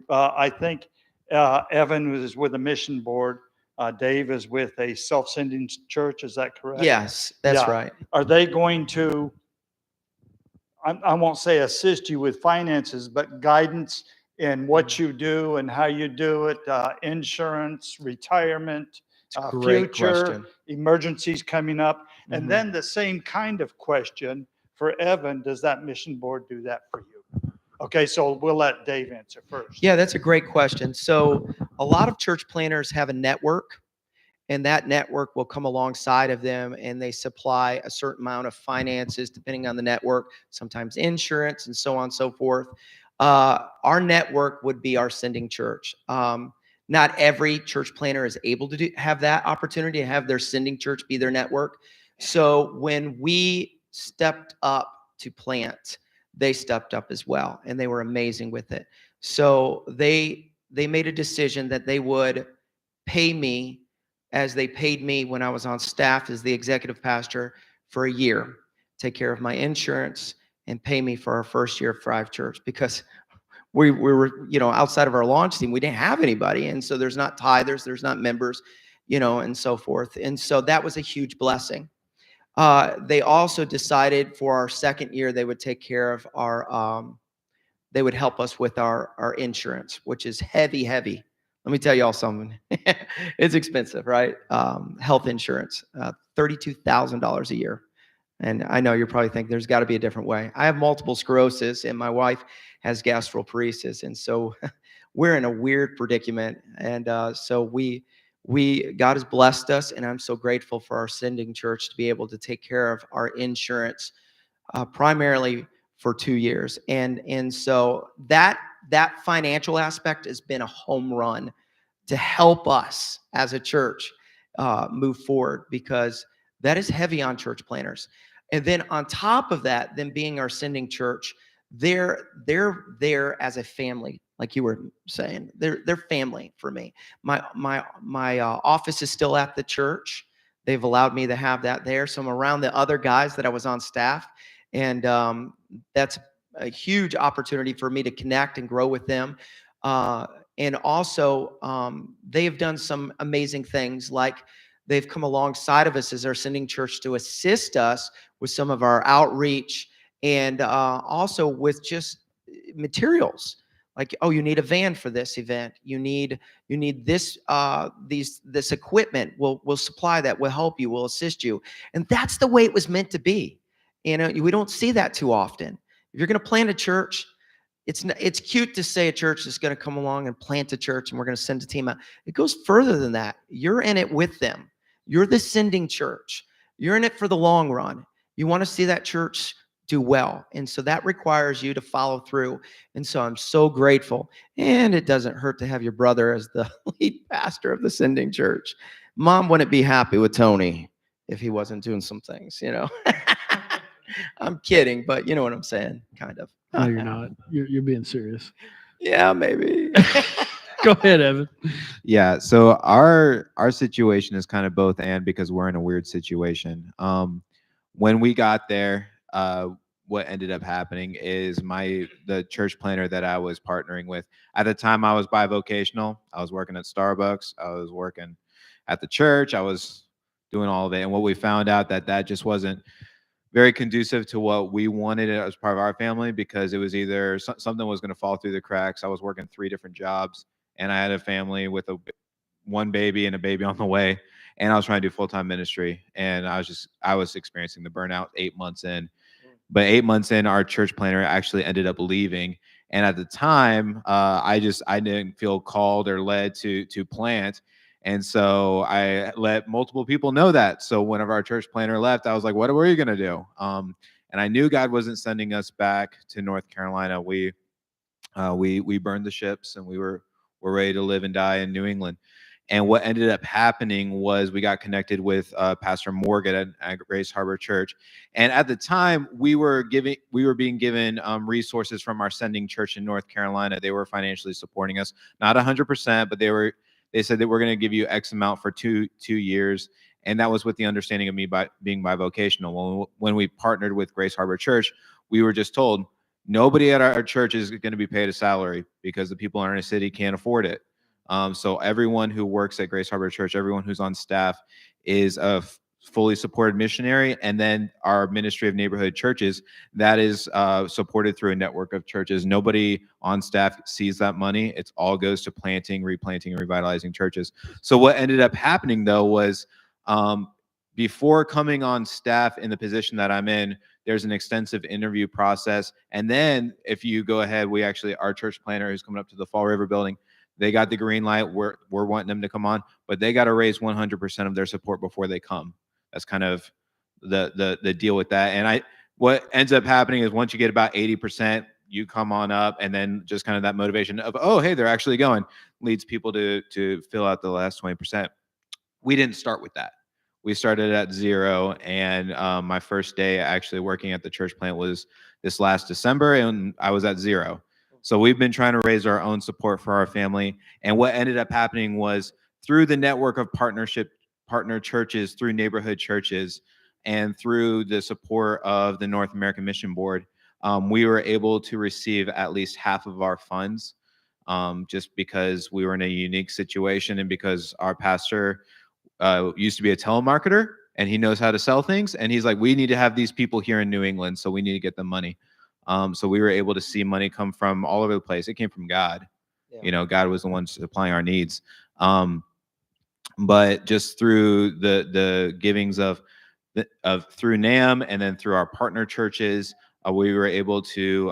I think Evan is with a mission board. Dave is with a self-sending church. Is that correct? Yes, that's right. Are they going to, I won't say assist you with finances, but guidance in what you do and how you do it, insurance, retirement, future, question. emergencies coming up? And then the same kind of question for Evan, does that mission board do that for you? Okay, so we'll let Dave answer first. Yeah, that's a great question. So a lot of church planners have a network, and that network will come alongside of them, and they supply a certain amount of finances depending on the network, sometimes insurance and so on and so forth. Our network would be our sending church. Not every church planner is able to have that opportunity to have their sending church be their network. So when we stepped up to plant, they stepped up as well, and they were amazing with it. So they made a decision that they would pay me as they paid me when I was on staff as the executive pastor for a year, take care of my insurance and pay me for our first year of Thrive Church, because we were, outside of our launch team, we didn't have anybody. And so there's not tithers, there's not members, and so forth. And so that was a huge blessing. They also decided for our second year, they would take care of they would help us with our insurance, which is heavy. Let me tell y'all something. It's expensive, right? Health insurance, $32,000 a year. And I know you're probably thinking there's got to be a different way. I have multiple sclerosis, and my wife has gastroparesis. And so we're in a weird predicament. And so God has blessed us, and I'm so grateful for our sending church to be able to take care of our insurance primarily for 2 years. And so that that financial aspect has been a home run to help us as a church move forward, because that is heavy on church planners. And then on top of that, them being our sending church, they're there as a family, like you were saying. They're family for me. My office is still at the church. They've allowed me to have that there, so I'm around the other guys that I was on staff, and that's a huge opportunity for me to connect and grow with them. And also, they have done some amazing things, like they've come alongside of us as our sending church to assist us with some of our outreach, and also with just materials. Like, oh, you need a van for this event. You need this this equipment. We'll supply that. We'll help you. We'll assist you. And that's the way it was meant to be. You know, we don't see that too often. If you're going to plant a church, it's cute to say a church is going to come along and plant a church and we're going to send a team out. It goes further than that. You're in it with them. You're the sending church. You're in it for the long run. You want to see that church do well. And so that requires you to follow through. And so I'm so grateful. And it doesn't hurt to have your brother as the lead pastor of the sending church. Mom wouldn't be happy with Tony if he wasn't doing some things, you know. I'm kidding, but you know what I'm saying, kind of. No, you're not. You're being serious. Yeah, maybe. Go ahead, Evan. Yeah, so our situation is kind of both and, because we're in a weird situation. When we got there, what ended up happening is the church planner that I was partnering with at the time, I was bivocational. I was working at Starbucks. I was working at the church. I was doing all of it, and what we found out that just wasn't very conducive to what we wanted as part of our family, because it was either something was going to fall through the cracks. I was working 3 different jobs, and I had a family with one baby and a baby on the way, and I was trying to do full-time ministry, and I was experiencing the burnout 8 months in. But 8 months in, our church planner actually ended up leaving, and at the time, I didn't feel called or led to plant. And so I let multiple people know that. So whenever our church planner left, I was like, what were you going to do? And I knew God wasn't sending us back to North Carolina. We burned the ships, and we're ready to live and die in New England. And what ended up happening was we got connected with Pastor Morgan at Grace Harbor Church. And at the time, we were being given resources from our sending church in North Carolina. They were financially supporting us, not 100%, but they said that we're going to give you X amount for two years. And that was with the understanding of me being bivocational. When we partnered with Grace Harbor Church, we were just told nobody at our church is going to be paid a salary, because the people in our city can't afford it. So everyone who works at Grace Harbor Church, everyone who's on staff, is a fully supported missionary. And then our ministry of neighborhood churches, that is supported through a network of churches. Nobody on staff sees that money. It all goes to planting, replanting, and revitalizing churches. So what ended up happening, though, was before coming on staff in the position that I'm in, there's an extensive interview process. And then if you go ahead, our church planner who's coming up to the Fall River building, they got the green light. We're wanting them to come on, but they got to raise 100% of their support before they come. That's kind of the deal with that. And what ends up happening is once you get about 80%, you come on up, and then just kind of that motivation of, oh, hey, they're actually going, leads people to fill out the last 20%. We didn't start with that. We started at 0, and my first day actually working at the church plant was this last December, and I was at 0. So we've been trying to raise our own support for our family. And what ended up happening was through the network of partner churches, through neighborhood churches, and through the support of the North American Mission Board, we were able to receive at least half of our funds, just because we were in a unique situation, and because our pastor used to be a telemarketer, and he knows how to sell things. And he's like, we need to have these people here in New England, so we need to get them money. So we were able to see money come from all over the place. It came from God. Yeah. You know, God was the one supplying our needs. But just through the givings of through NAM, and then through our partner churches, we were able to,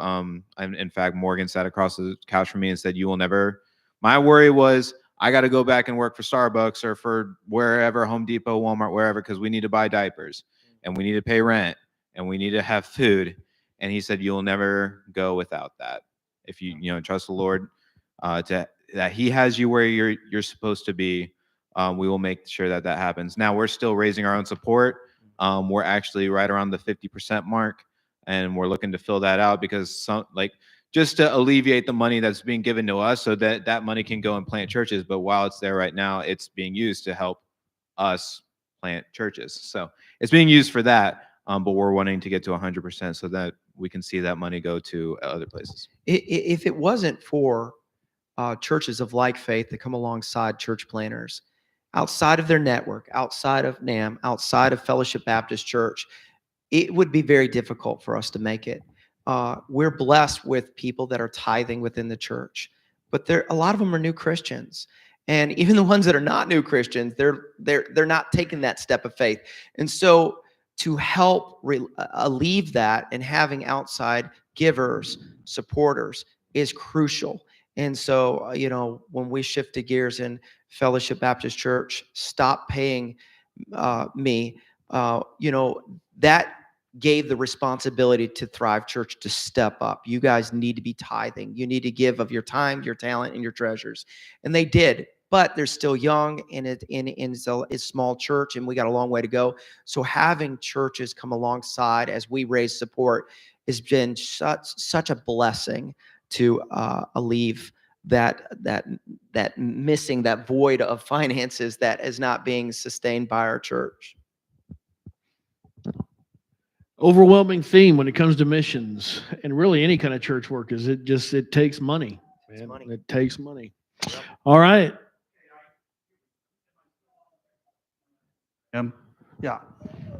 in fact, Morgan sat across the couch from me and said, you will never, my worry was, I got to go back and work for Starbucks or for wherever, Home Depot, Walmart, wherever, because we need to buy diapers, and we need to pay rent, and we need to have food. And he said, you'll never go without that. if you trust the Lord, that He has you where you're supposed to be, we will make sure that that happens. Now we're still raising our own support. We're actually right around the 50% mark, and we're looking to fill that out because just to alleviate the money that's being given to us so that that money can go and plant churches. But while it's there right now, it's being used to help us plant churches. So it's being used for that. But we're wanting to get to 100% so that we can see that money go to other places. If it wasn't for churches of like faith that come alongside church planners, outside of their network, outside of NAM, outside of Fellowship Baptist Church, it would be very difficult for us to make it. We're blessed with people that are tithing within the church, but a lot of them are new Christians. And even the ones that are not new Christians, they're not taking that step of faith. And so to help alleviate that and having outside givers, supporters is crucial. And so, when we shifted gears in Fellowship Baptist Church, stop paying me, that gave the responsibility to Thrive Church to step up. You guys need to be tithing. You need to give of your time, your talent, and your treasures. And they did. But they're still young, and it's a small church, and we got a long way to go. So having churches come alongside as we raise support has been such a blessing to alleviate that missing, that void of finances that is not being sustained by our church. Overwhelming theme when it comes to missions and really any kind of church work is it takes money. Man. Money. It takes money. All right. Yeah.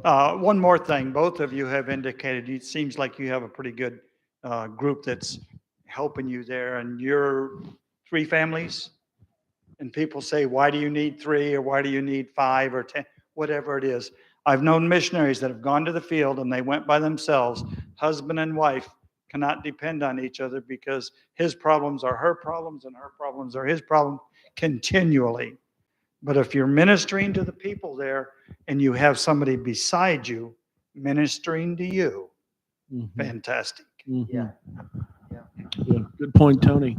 One more thing. Both of you have indicated it seems like you have a pretty good group that's helping you there, and you're 3 families. And people say, why do you need 3 or why do you need 5 or 10, whatever it is. I've known missionaries that have gone to the field and they went by themselves. Husband and wife cannot depend on each other because his problems are her problems and her problems are his problem continually. But if you're ministering to the people there and you have somebody beside you ministering to you, fantastic. Yeah. Yeah. Good point, Tony.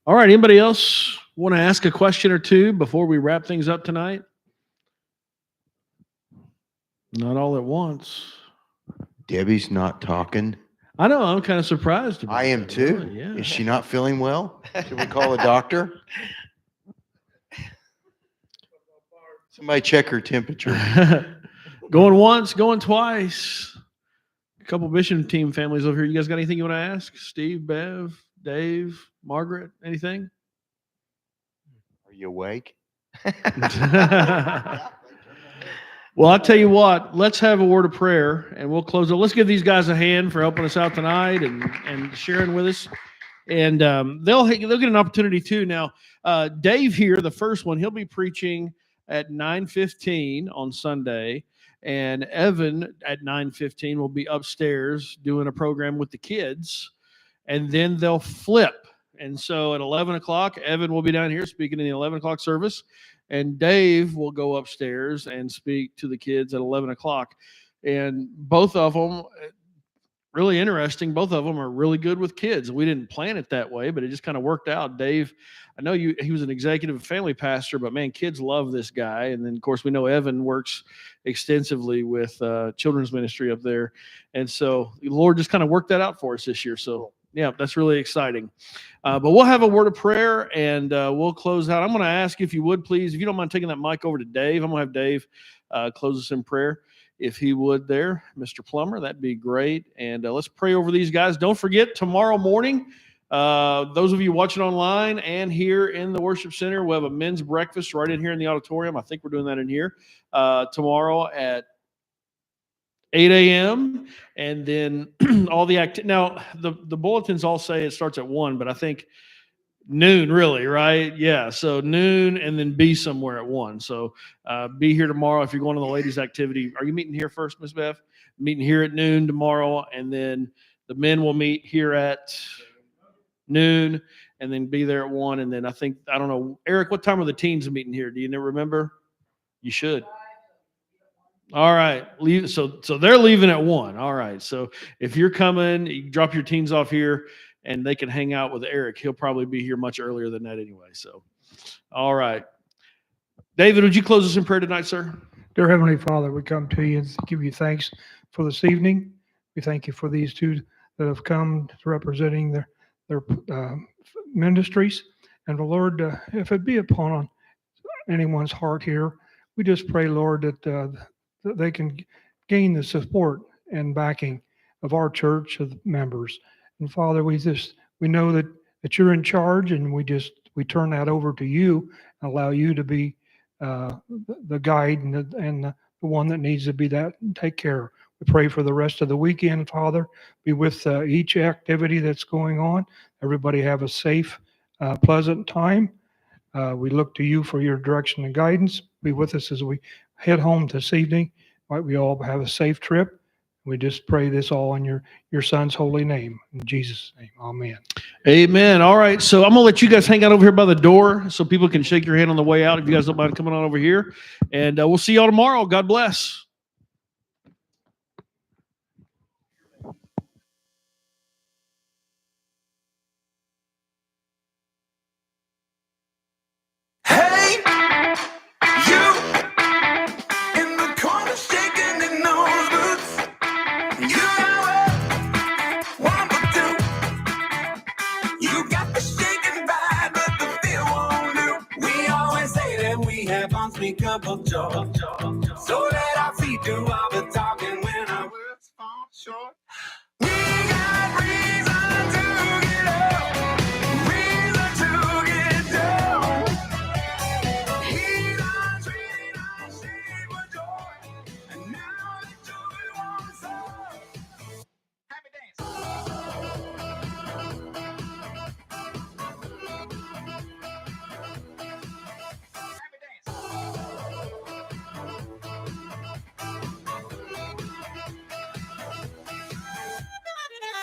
All right. Anybody else want to ask a question or two before we wrap things up tonight? Not all at once. Debbie's not talking. I know. I'm kind of surprised. I am that, too. really. Yeah. Is she not feeling well? Should we call a doctor? Somebody check her temperature. Going once, going twice. A couple mission team families over here. You guys got anything you want to ask? Steve, Bev, Dave, Margaret, anything? Are you awake? Well, I'll tell you what, let's have a word of prayer and we'll close it. Let's give these guys a hand for helping us out tonight and sharing with us. And they'll get an opportunity too. Now, Dave here, the first one, he'll be preaching at 9:15 on Sunday. And Evan at 9:15 will be upstairs doing a program with the kids. And then they'll flip. And so at 11 o'clock, Evan will be down here speaking in the 11 o'clock service. And Dave will go upstairs and speak to the kids at 11 o'clock. And both of them, really interesting, both of them are really good with kids. We didn't plan it that way, but it just kind of worked out. Dave, I know he was an executive family pastor, but man, kids love this guy. And then, of course, we know Evan works extensively with children's ministry up there. And so the Lord just kind of worked that out for us this year. So, yeah, that's really exciting. But we'll have a word of prayer and we'll close out. I'm going to ask if you would, please, if you don't mind taking that mic over to Dave, I'm going to have Dave close us in prayer. If he would there, Mr. Plummer, that'd be great. And let's pray over these guys. Don't forget, tomorrow morning, those of you watching online and here in the worship center, we'll have a men's breakfast right in here in the auditorium. I think we're doing that in here tomorrow at 8 a.m. And then all the now the bulletins all say it starts at 1, but I think noon, really, right? Yeah, so noon and then be somewhere at 1. So be here tomorrow if you're going to the ladies' activity. Are you meeting here first, Ms. Bev? Meeting here at noon tomorrow, and then the men will meet here at noon and then be there at 1. And then I don't know, Eric, what time are the teens meeting here? Do you remember? You should. All right. So they're leaving at 1. All right. So if you're coming, you drop your teens off here and they can hang out with Eric. He'll probably be here much earlier than that anyway. So, all right. David, would you close us in prayer tonight, sir? Dear Heavenly Father, we come to you and give you thanks for this evening. We thank you for these two that have come representing their ministries. And the Lord, if it be upon anyone's heart here, we just pray, Lord, that they can gain the support and backing of our church of members. And Father, we know that you're in charge, and we turn that over to you and allow you to be the guide and the one that needs to be that and take care. We pray for the rest of the weekend, Father. Be with each activity that's going on. Everybody have a safe, pleasant time. We look to you for your direction and guidance. Be with us as we head home this evening. Might we all have a safe trip. We just pray this all in your son's holy name. In Jesus' name, amen. Amen. All right. So I'm going to let you guys hang out over here by the door so people can shake your hand on the way out if you guys don't mind coming on over here. And we'll see y'all tomorrow. God bless. Hey, you in the corner shaking your nose boots. You know it, 1 for 2. You got the shaking vibe, but the feel won't do. We always say that we have unspeakable joy, so let our feet do all the talking when our words fall short. We got reason to get up, reason to get down. He's on treating us with joy, and now the joy wants us. Happy dance.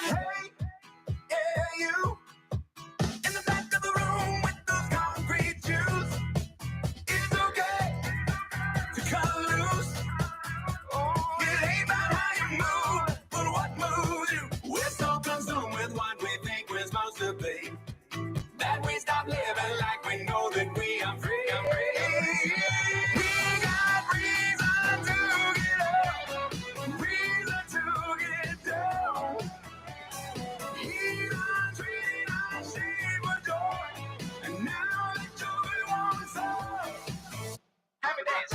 Hey, yeah, you in the back of the room with those concrete shoes. It's okay to cut loose. It ain't about how you move, but what moves you. We're so consumed with what we think we're supposed to be that we stop living like we know that we are free. We got reason to get up, reason to get down. He's on treating us with joy, and now the joy wants us. Happy dance.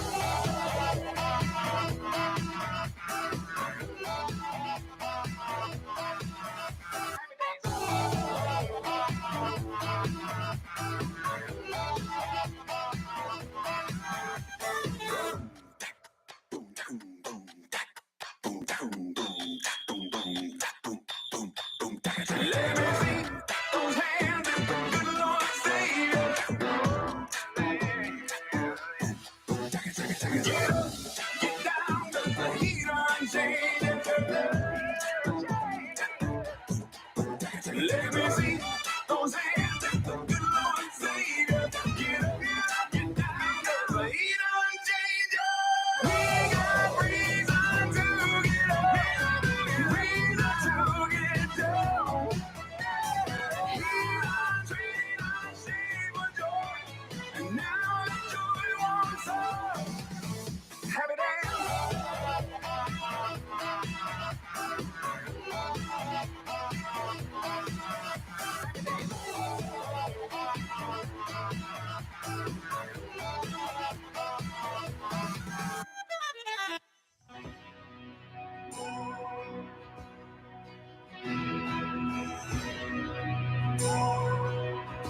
Let me see those hands if the good Lord save you. Get up, get down, 'cause the heat unchanged. Let me see